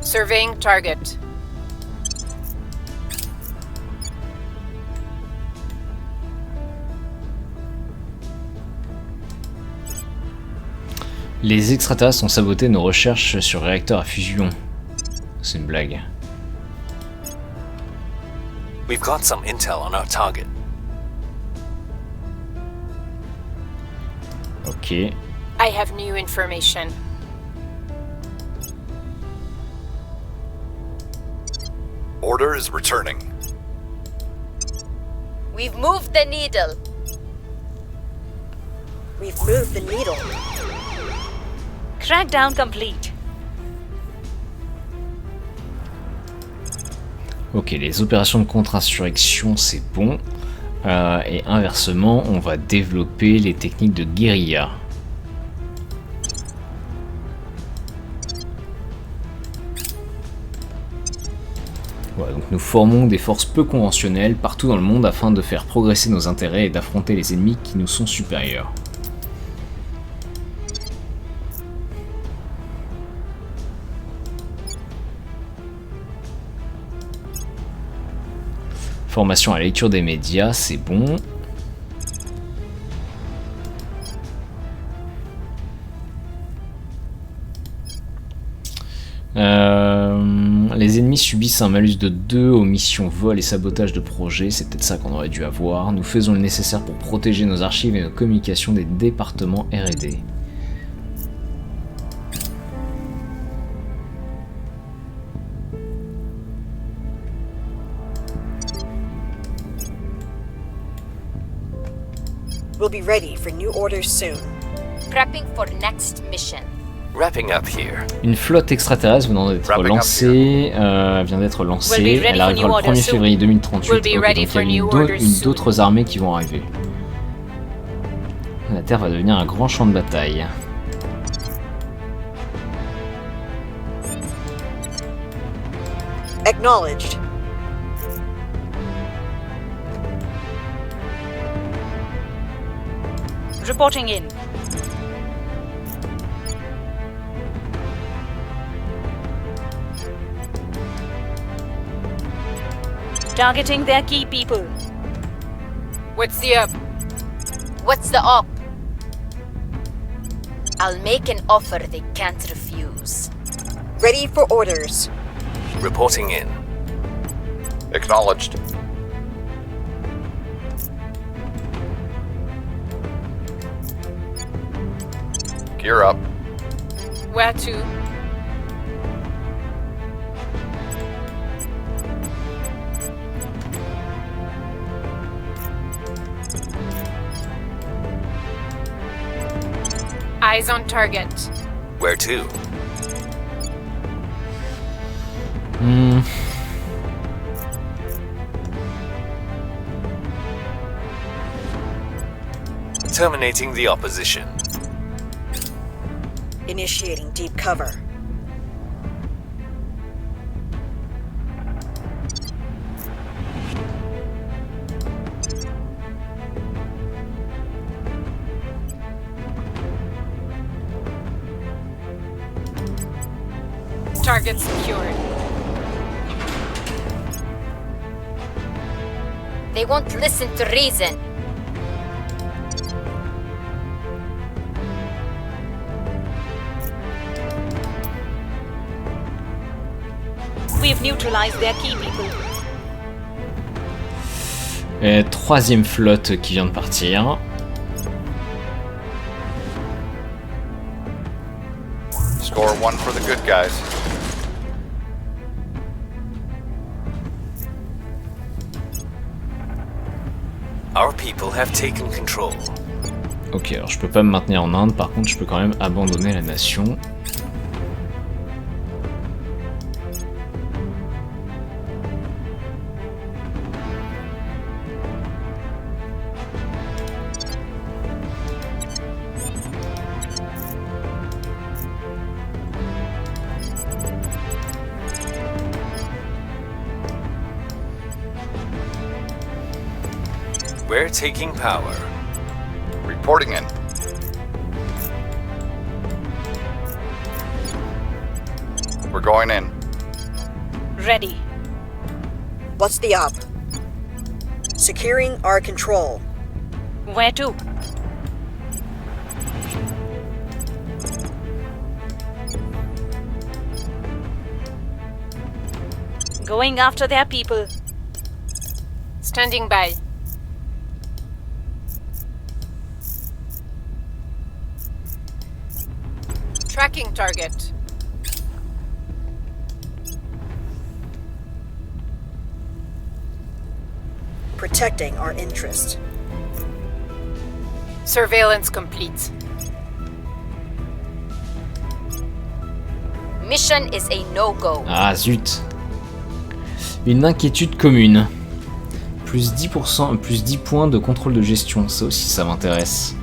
Surveying target. Les extraterrestres ont saboté nos recherches sur réacteurs à fusion. C'est une blague. We've got some intel on our target. Ok. I have new information. Order is returning. We've moved the needle. We've moved the needle. Crackdown complete. Ok, les opérations de contre-insurrection, c'est bon. Et inversement, on va développer les techniques de guérilla. Voilà, donc nous formons des forces peu conventionnelles partout dans le monde afin de faire progresser nos intérêts et d'affronter les ennemis qui nous sont supérieurs. Formation à la lecture des médias, c'est bon. Les ennemis subissent un malus de 2 aux missions vol et sabotage de projet, c'est peut-être ça qu'on aurait dû avoir. Nous faisons le nécessaire pour protéger nos archives et nos communications des départements R&D. We'll be ready for new orders soon. Prepping for next mission. Wrapping up here. Une flotte extraterrestre vient d'être lancée. Elle arrivera le 1er février 2038. Ok, donc il y a d'autres armées qui vont arriver. La Terre va devenir un grand champ de bataille. Acknowledged. Reporting in. Targeting their key people. What's the up? What's the op? I'll make an offer they can't refuse. Ready for orders. Reporting in. Acknowledged. Gear up. Where to? Eyes on target. Where to? Terminating the opposition. Initiating deep cover. Target secured. They won't listen to reason. We've neutralized their key people. Troisième flotte qui vient de partir. Score 1 for the good guys. Our people have taken control. Ok, alors je peux pas me maintenir en Inde, par contre je peux quand même abandonner la nation. We're taking power. Reporting in. We're going in. Ready. What's the op? Securing our control. Where to? Going after their people. Standing by. Tracking target. Protecting our interest. Surveillance complete. Mission is a no-go. Ah zut. Une inquiétude commune. Plus 10%, plus 10 points de contrôle de gestion, ça aussi ça m'intéresse.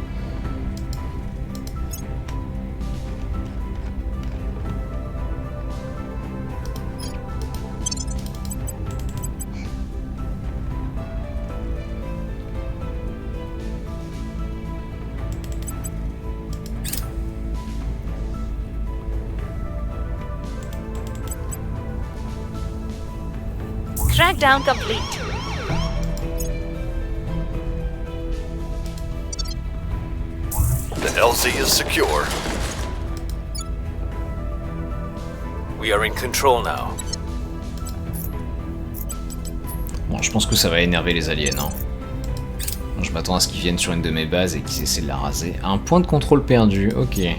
Track down complete. The LZ is secure. We are in control now. Bon, je pense que ça va énerver les aliens, hein. Je m'attends à ce qu'ils viennent sur une de mes bases et qu'ils essaient de la raser. Un point de contrôle perdu, ok.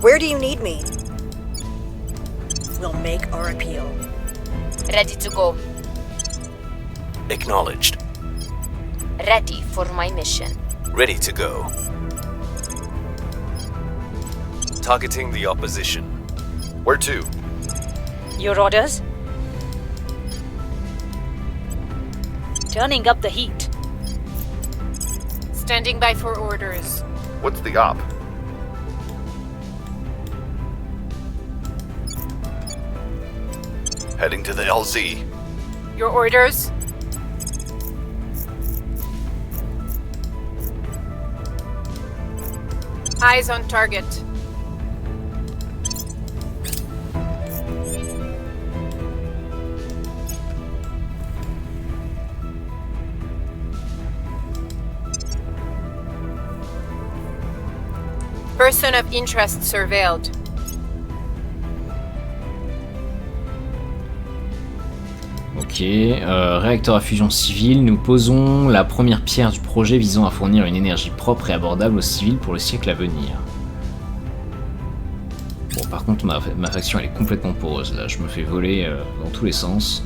Where do you need me? We'll make our appeal. Ready to go. Acknowledged. Ready for my mission. Ready to go. Targeting the opposition. Where to? Your orders? Turning up the heat. Standing by for orders. What's the op? Heading to the LZ. Your orders? Eyes on target. Person of interest surveilled. Ok, réacteur à fusion civile, nous posons la première pierre du projet visant à fournir une énergie propre et abordable aux civils pour le siècle à venir. Bon, par contre, ma faction elle est complètement poreuse là, je me fais voler dans tous les sens.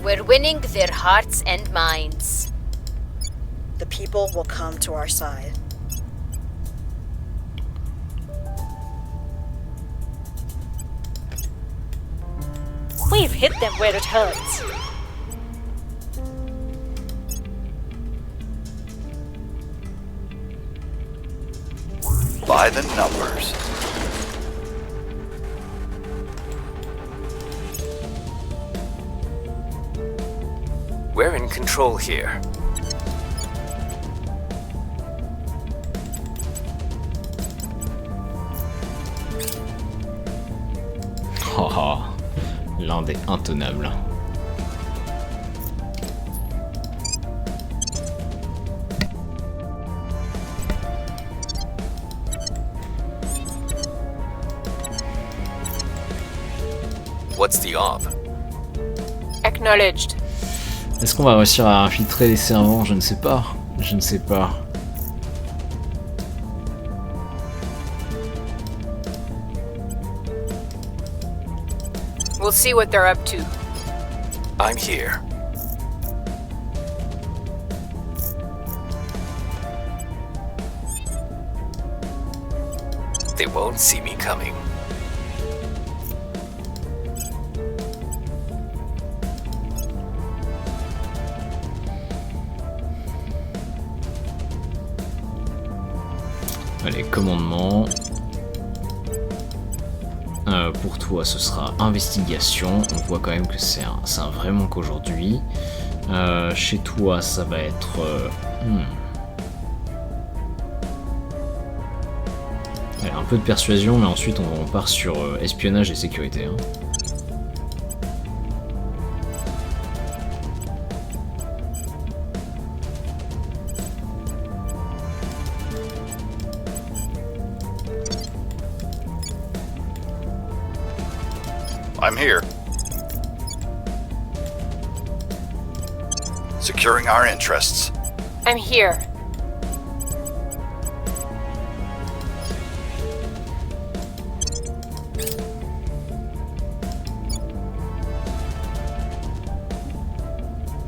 We're winning their hearts and minds. The people will come to our side. We've hit them where it hurts. by the numbers. We're in control here. Oh, oh, l'Inde est intenable. What's the op? Acknowledged. Est-ce qu'on va réussir à infiltrer les servants? Je ne sais pas. Je ne sais pas. We'll see what they're up to. I'm here. They won't see me coming. Allez, commandement. Pour toi, ce sera investigation. On voit quand même que c'est un vrai manque aujourd'hui. Chez toi, ça va être... Allez, un peu de persuasion, mais ensuite on part sur espionnage et sécurité. Hein. I'm here. Securing our interests. I'm here.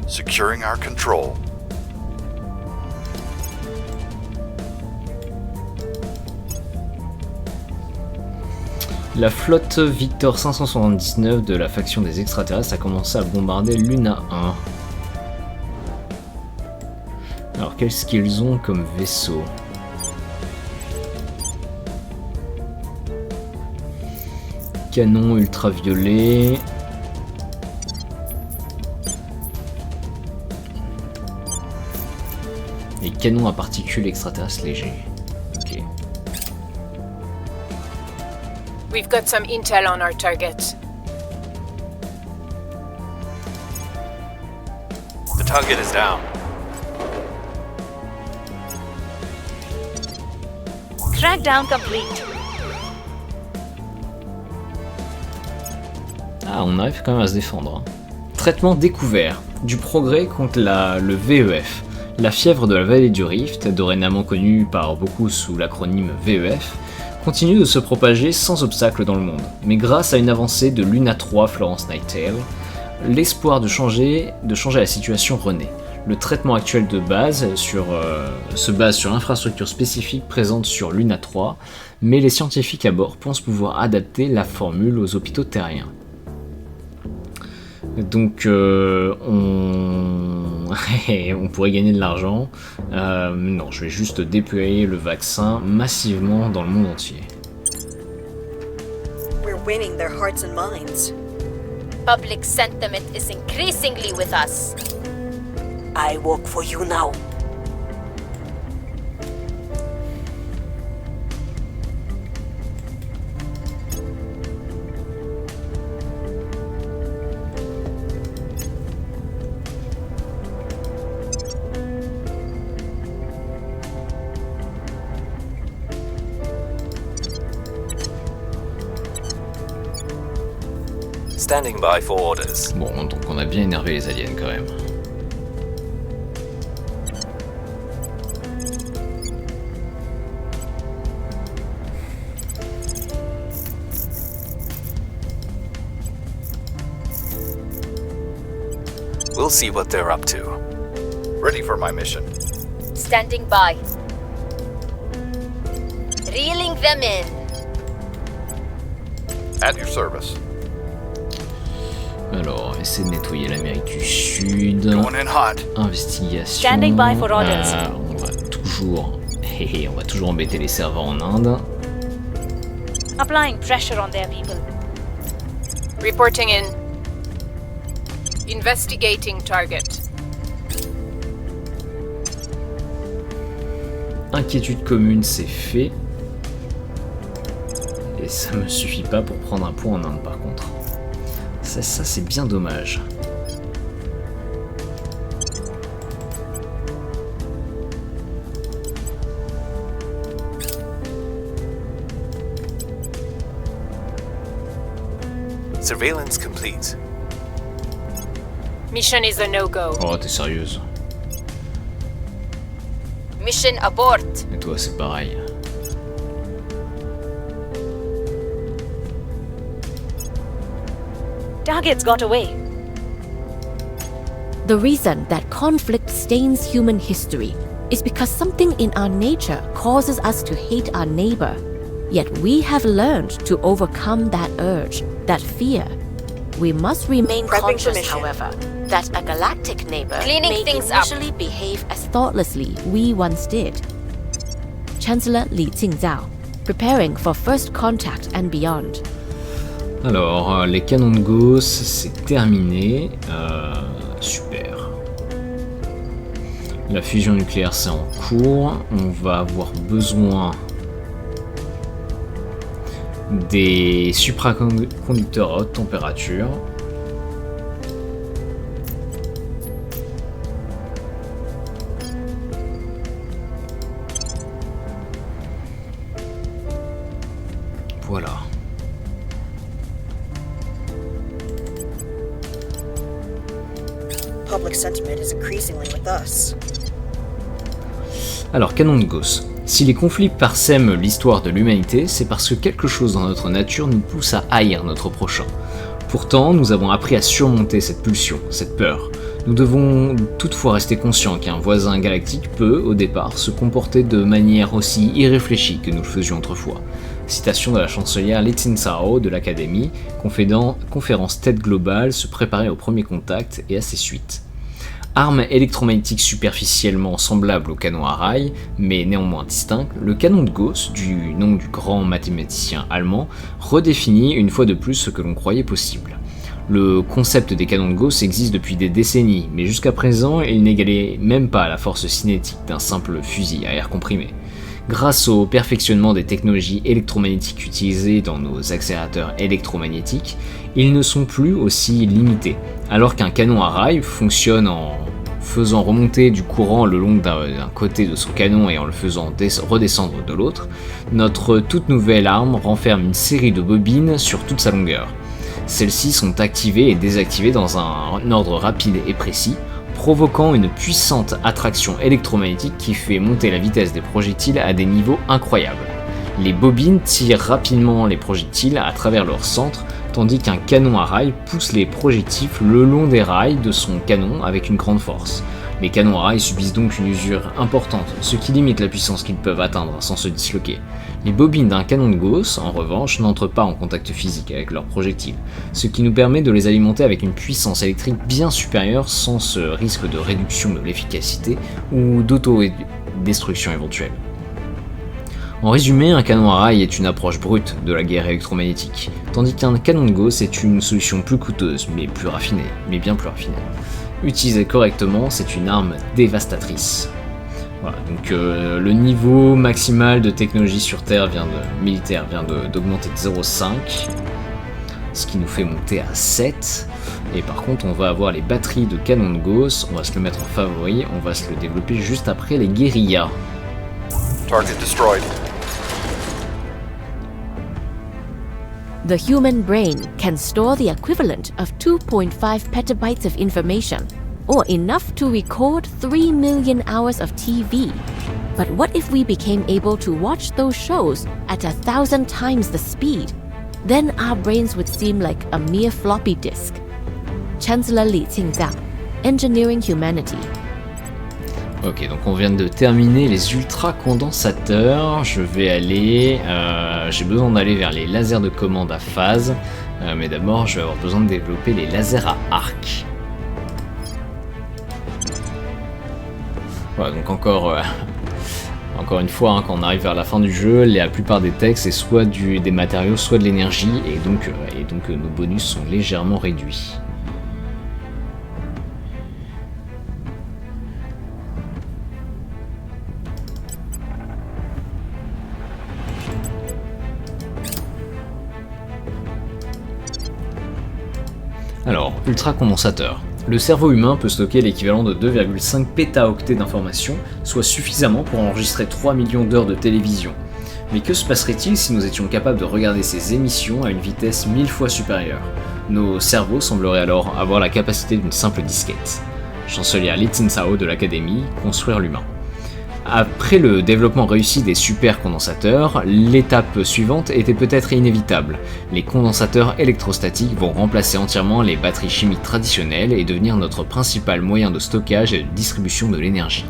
Securing our control. La flotte Victor 579 de la faction des extraterrestres a commencé à bombarder Luna 1. Alors qu'est-ce qu'ils ont comme vaisseau? Canon ultraviolet. Et canon à particules extraterrestres légers. Ok. We've got some intel on our target. The target is down. Trackdown complete. Ah, on arrive quand même à se défendre. Hein. Traitement découvert. Du progrès contre le VEF. La fièvre de la vallée du Rift, dorénavant connue par beaucoup sous l'acronyme VEF, continue de se propager sans obstacle dans le monde. Mais grâce à une avancée de Luna 3 Florence Nightingale, l'espoir de changer la situation renaît. Le traitement actuel de base se base sur l'infrastructure spécifique présente sur Luna 3, mais les scientifiques à bord pensent pouvoir adapter la formule aux hôpitaux terriens. Donc on pourrait gagner de l'argent. Non, je vais juste déployer le vaccin massivement dans le monde entier. We're winning their hearts and minds. Public sentiment is increasingly with us. I work for you now. Standing by for orders. Bon, donc on a bien énervé les aliens quand même. We'll see what they're up to. Ready for my mission. Standing by. Reeling them in. At your service. Alors, essayer de nettoyer l'Amérique du Sud. Going in hot. Investigation. Standing by for orders. On va toujours Hé, on va toujours embêter les serveurs en Inde. Applying pressure on their people. Reporting in. Investigating target. Inquiétude commune, c'est fait. Et ça me suffit pas pour prendre un point en Inde par contre. Ça c'est bien dommage. Surveillance complete. Mission is a no-go. Oh, t'es sérieuse. Mission abort. Et toi, c'est pareil. Targets got away. The reason that conflict stains human history is because something in our nature causes us to hate our neighbor. Yet we have learned to overcome that urge, that fear. We must remain Prepping conscious, for mission. however, that a galactic neighbor Cleaning may things up. initially behave as thoughtlessly we once did. Chancellor Li Qingzhao, preparing for first contact and beyond. Alors, les canons de Gauss, c'est terminé. Super. La fusion nucléaire, c'est en cours. On va avoir besoin des supraconducteurs à haute température. Voilà. Public sentiment is increasingly with us. Alors, canon de Gauss. Si les conflits parsèment l'histoire de l'humanité, c'est parce que quelque chose dans notre nature nous pousse à haïr notre prochain. Pourtant, nous avons appris à surmonter cette pulsion, cette peur. Nous devons toutefois rester conscients qu'un voisin galactique peut, au départ, se comporter de manière aussi irréfléchie que nous le faisions autrefois. Citation de la chancelière Li Qingzhao de l'Académie, conférence tête globale, se préparer au premier contact et à ses suites. Arme électromagnétique superficiellement semblable au canon à rail, mais néanmoins distinct, le canon de Gauss, du nom du grand mathématicien allemand, redéfinit une fois de plus ce que l'on croyait possible. Le concept des canons de Gauss existe depuis des décennies, mais jusqu'à présent, il n'égalait même pas la force cinétique d'un simple fusil à air comprimé. Grâce au perfectionnement des technologies électromagnétiques utilisées dans nos accélérateurs électromagnétiques, ils ne sont plus aussi limités. Alors qu'un canon à rail fonctionne en faisant remonter du courant le long d'un côté de son canon et en le faisant redescendre de l'autre, notre toute nouvelle arme renferme une série de bobines sur toute sa longueur. Celles-ci sont activées et désactivées dans un ordre rapide et précis, provoquant une puissante attraction électromagnétique qui fait monter la vitesse des projectiles à des niveaux incroyables. Les bobines tirent rapidement les projectiles à travers leur centre, tandis qu'un canon à rail pousse les projectiles le long des rails de son canon avec une grande force. Les canons à rail subissent donc une usure importante, ce qui limite la puissance qu'ils peuvent atteindre sans se disloquer. Les bobines d'un canon de Gauss, en revanche, n'entrent pas en contact physique avec leurs projectiles, ce qui nous permet de les alimenter avec une puissance électrique bien supérieure sans ce risque de réduction de l'efficacité ou d'auto-destruction éventuelle. En résumé, un canon à rail est une approche brute de la guerre électromagnétique, tandis qu'un canon de Gauss est une solution plus coûteuse, mais plus raffinée, mais bien plus raffinée. Utilisée correctement, c'est une arme dévastatrice. Voilà, donc le niveau maximal de technologie sur Terre militaire vient d'augmenter de 0,5, ce qui nous fait monter à 7. Et par contre, on va avoir les batteries de canon de Gauss, on va se le mettre en favori, on va se le développer juste après les guérillas. Target destroyed. The human brain can store the equivalent of 2.5 petabytes of information, or enough to record 3 million hours of TV. But what if we became able to watch those shows at 1,000 times the speed? Then our brains would seem like a mere floppy disk. Chancellor Li Qingzhao, Engineering Humanity. Ok, donc on vient de terminer les ultra-condensateurs. Je vais aller... j'ai besoin d'aller vers les lasers de commande à phase. Mais d'abord, je vais avoir besoin de développer les lasers à arc. Voilà, donc encore encore une fois, hein, quand on arrive vers la fin du jeu, la plupart des textes c'est soit des matériaux, soit de l'énergie, et donc nos bonus sont légèrement réduits. Alors, ultra condensateur. Le cerveau humain peut stocker l'équivalent de 2,5 pétaoctets d'informations, soit suffisamment pour enregistrer 3 millions d'heures de télévision. Mais que se passerait-il si nous étions capables de regarder ces émissions à une vitesse 1000 fois supérieure? Nos cerveaux sembleraient alors avoir la capacité d'une simple disquette. Chancelière Li Tsao de l'Académie, construire l'humain. Après le développement réussi des supercondensateurs, l'étape suivante était peut-être inévitable. Les condensateurs électrostatiques vont remplacer entièrement les batteries chimiques traditionnelles et devenir notre principal moyen de stockage et de distribution de l'énergie.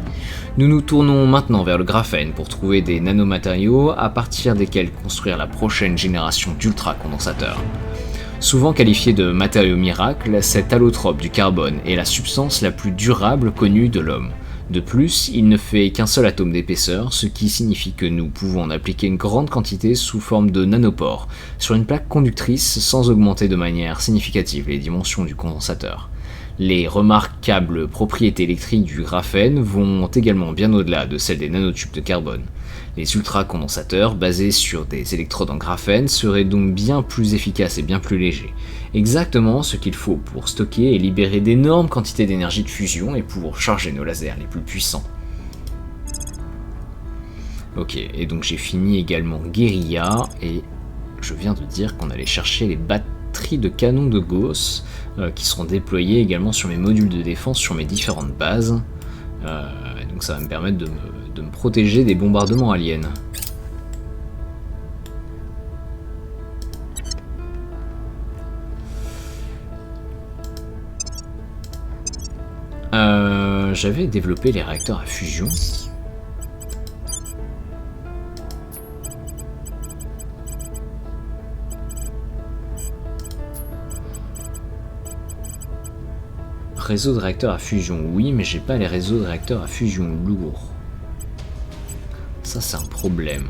Nous nous tournons maintenant vers le graphène pour trouver des nanomatériaux à partir desquels construire la prochaine génération d'ultra-condensateurs. Souvent qualifié de matériau miracle, cet allotrope du carbone est la substance la plus durable connue de l'homme. De plus, il ne fait qu'un seul atome d'épaisseur, ce qui signifie que nous pouvons en appliquer une grande quantité sous forme de nanopores, sur une plaque conductrice sans augmenter de manière significative les dimensions du condensateur. Les remarquables propriétés électriques du graphène vont également bien au-delà de celles des nanotubes de carbone. Les ultracondensateurs, basés sur des électrodes en graphène, seraient donc bien plus efficaces et bien plus légers. Exactement ce qu'il faut pour stocker et libérer d'énormes quantités d'énergie de fusion et pour charger nos lasers les plus puissants. Ok, et donc j'ai fini également Guérilla, et je viens de dire qu'on allait chercher les batteries de canon de Gauss, qui seront déployées également sur mes modules de défense sur mes différentes bases. Et donc ça va me permettre de me protéger des bombardements aliens. J'avais développé les réacteurs à fusion. Réseau de réacteurs à fusion, oui, mais j'ai pas les réseaux de réacteurs à fusion lourds. Ça, c'est un problème.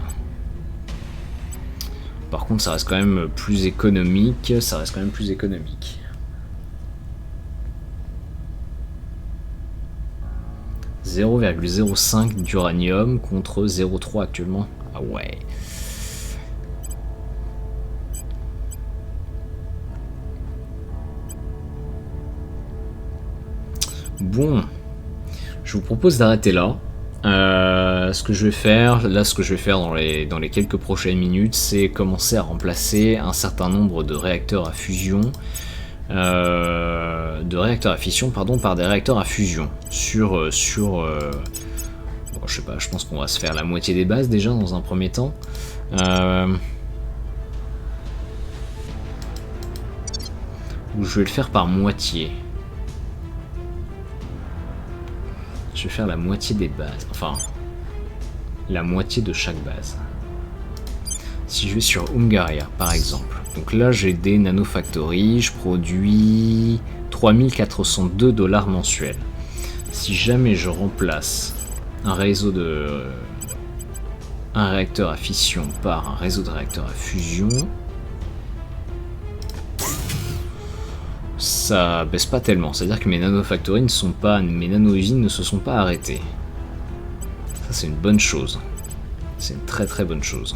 Par contre, ça reste quand même plus économique. 0,05 d'uranium contre 0,3 actuellement. Ah ouais. Bon, je vous propose d'arrêter là. Ce que je vais faire dans les quelques prochaines minutes, c'est commencer à remplacer un certain nombre de réacteurs à fusion, par des réacteurs à fusion bon, je sais pas, je pense qu'on va se faire la moitié des bases déjà dans un premier temps. Ou je vais le faire par moitié. Je vais faire la moitié des bases, enfin la moitié de chaque base. Si je vais sur Hungaria par exemple, donc là j'ai des nanofactories, je produis 3402 $ mensuels. Si jamais je remplace un réacteur à fission par un réseau de réacteurs à fusion, ça baisse pas tellement, c'est-à-dire que mes nanofactories mes nano-usines ne se sont pas arrêtées. Ça c'est une bonne chose. C'est une très très bonne chose.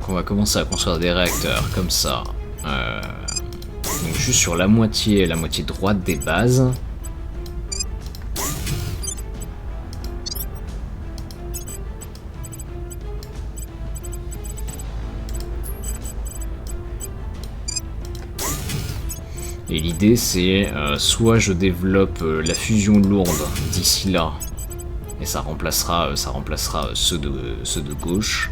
On va commencer à construire des réacteurs comme ça, donc juste sur la moitié droite des bases. Et l'idée c'est soit je développe la fusion lourde d'ici là, et ça remplacera ceux de gauche.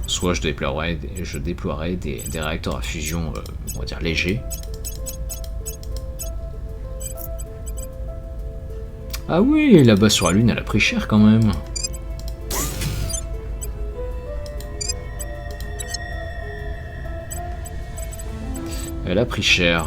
Soit je déploierai des réacteurs à fusion, on va dire légers. Ah oui, là-bas sur la Lune, elle a pris cher quand même. Elle a pris cher.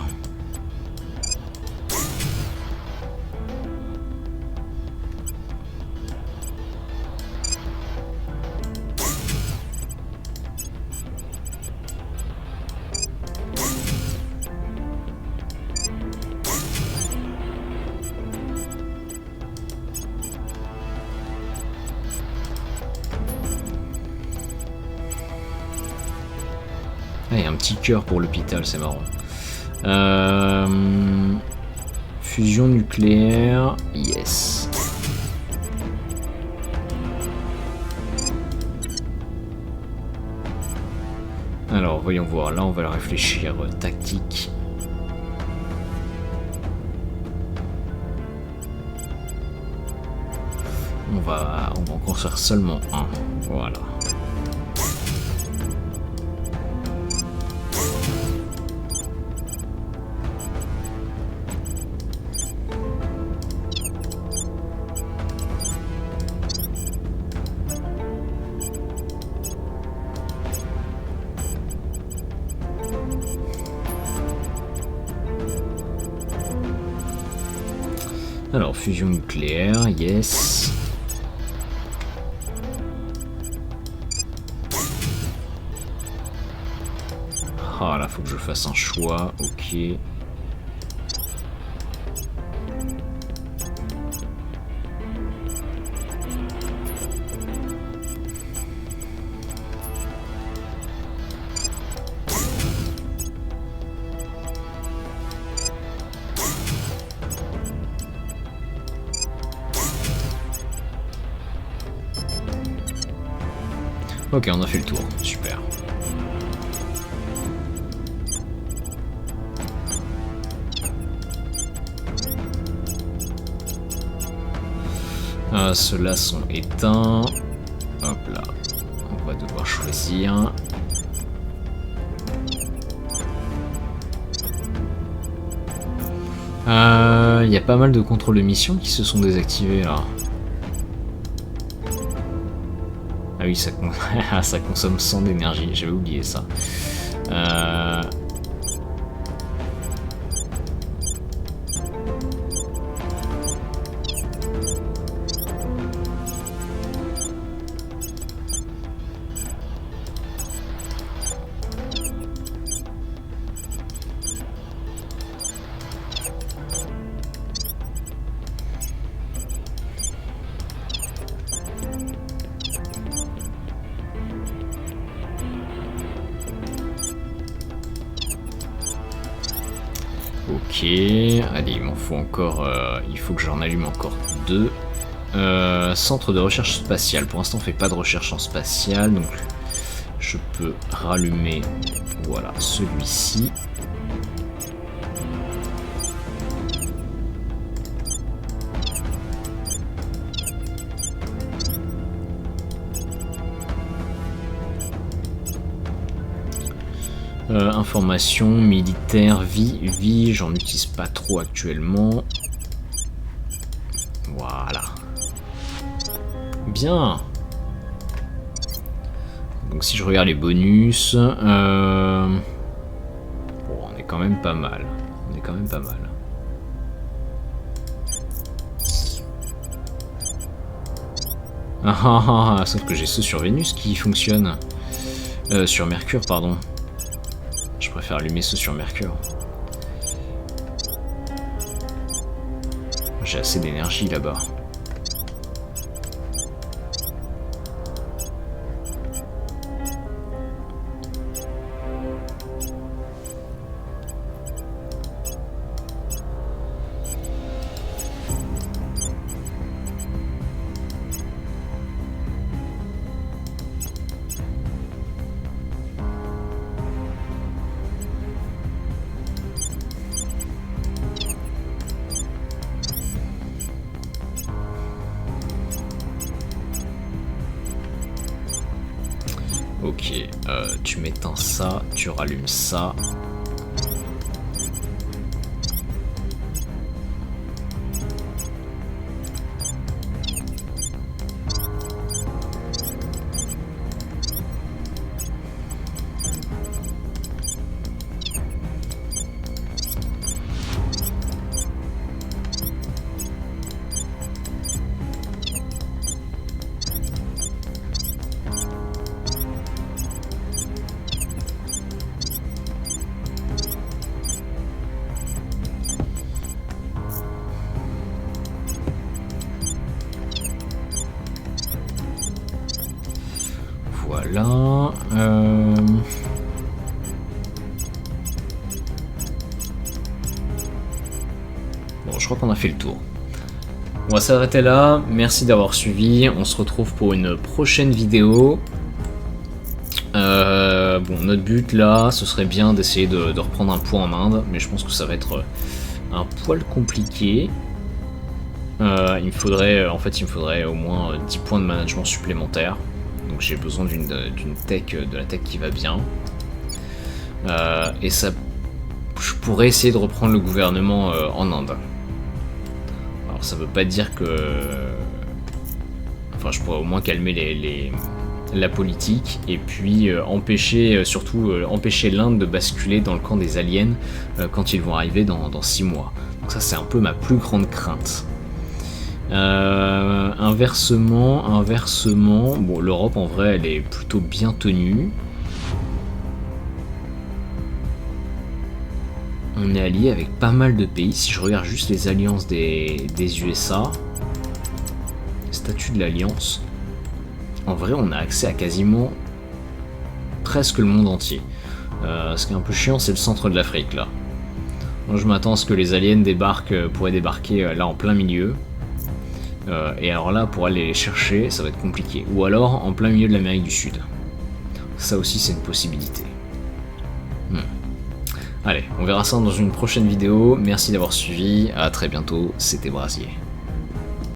Ah, il y a un petit cœur pour l'hôpital, c'est marrant. Fusion nucléaire, yes. Alors, voyons voir. Là, on va réfléchir tactique. On va en construire seulement un. Voilà. Alors, fusion nucléaire, yes. Ah là, faut que je fasse un choix, ok. Ok, on a fait le tour, super. Ceux-là sont éteints. Hop là, on va devoir choisir. Il y a pas mal de contrôles de mission qui se sont désactivés là. Ah oui, ça consomme 100 d'énergie, j'avais oublié ça. Ok, allez, il m'en faut encore. Il faut que j'en allume encore 2. Centre de recherche spatiale. Pour l'instant, on fait pas de recherche en spatial, donc je peux rallumer. Voilà, celui-ci. Information militaire, vie, j'en utilise pas trop actuellement. Voilà. Bien. Donc si je regarde les bonus, bon, on est quand même pas mal. On est quand même pas mal. Sauf que j'ai ceux sur Vénus qui fonctionnent. Sur Mercure, pardon. Je préfère allumer ceux sur Mercure. J'ai assez d'énergie là-bas. Ok, tu m'éteins ça, tu rallumes ça. Voilà. Bon, je crois qu'on a fait le tour. On va s'arrêter là. Merci d'avoir suivi. On se retrouve pour une prochaine vidéo. Bon, notre but là, ce serait bien d'essayer de reprendre un point en Inde, mais je pense que ça va être un poil compliqué. Il me faudrait au moins 10 points de management supplémentaires. Donc j'ai besoin d'une tech, de la tech qui va bien. Et ça, je pourrais essayer de reprendre le gouvernement en Inde. Alors ça veut pas dire que... Enfin, je pourrais au moins calmer la politique et puis empêcher l'Inde de basculer dans le camp des aliens quand ils vont arriver dans 6 mois. Donc ça, c'est un peu ma plus grande crainte. Inversement, bon, l'Europe en vrai elle est plutôt bien tenue. On est allié avec pas mal de pays. Si je regarde juste les alliances des USA, statut de l'alliance, en vrai on a accès à quasiment presque le monde entier. Ce qui est un peu chiant, c'est le centre de l'Afrique là. Moi je m'attends à ce que les aliens pourraient débarquer là en plein milieu. Et alors là, pour aller les chercher, ça va être compliqué. Ou alors en plein milieu de l'Amérique du Sud. Ça aussi, c'est une possibilité. Allez, on verra ça dans une prochaine vidéo. Merci d'avoir suivi. À très bientôt. C'était Brasier.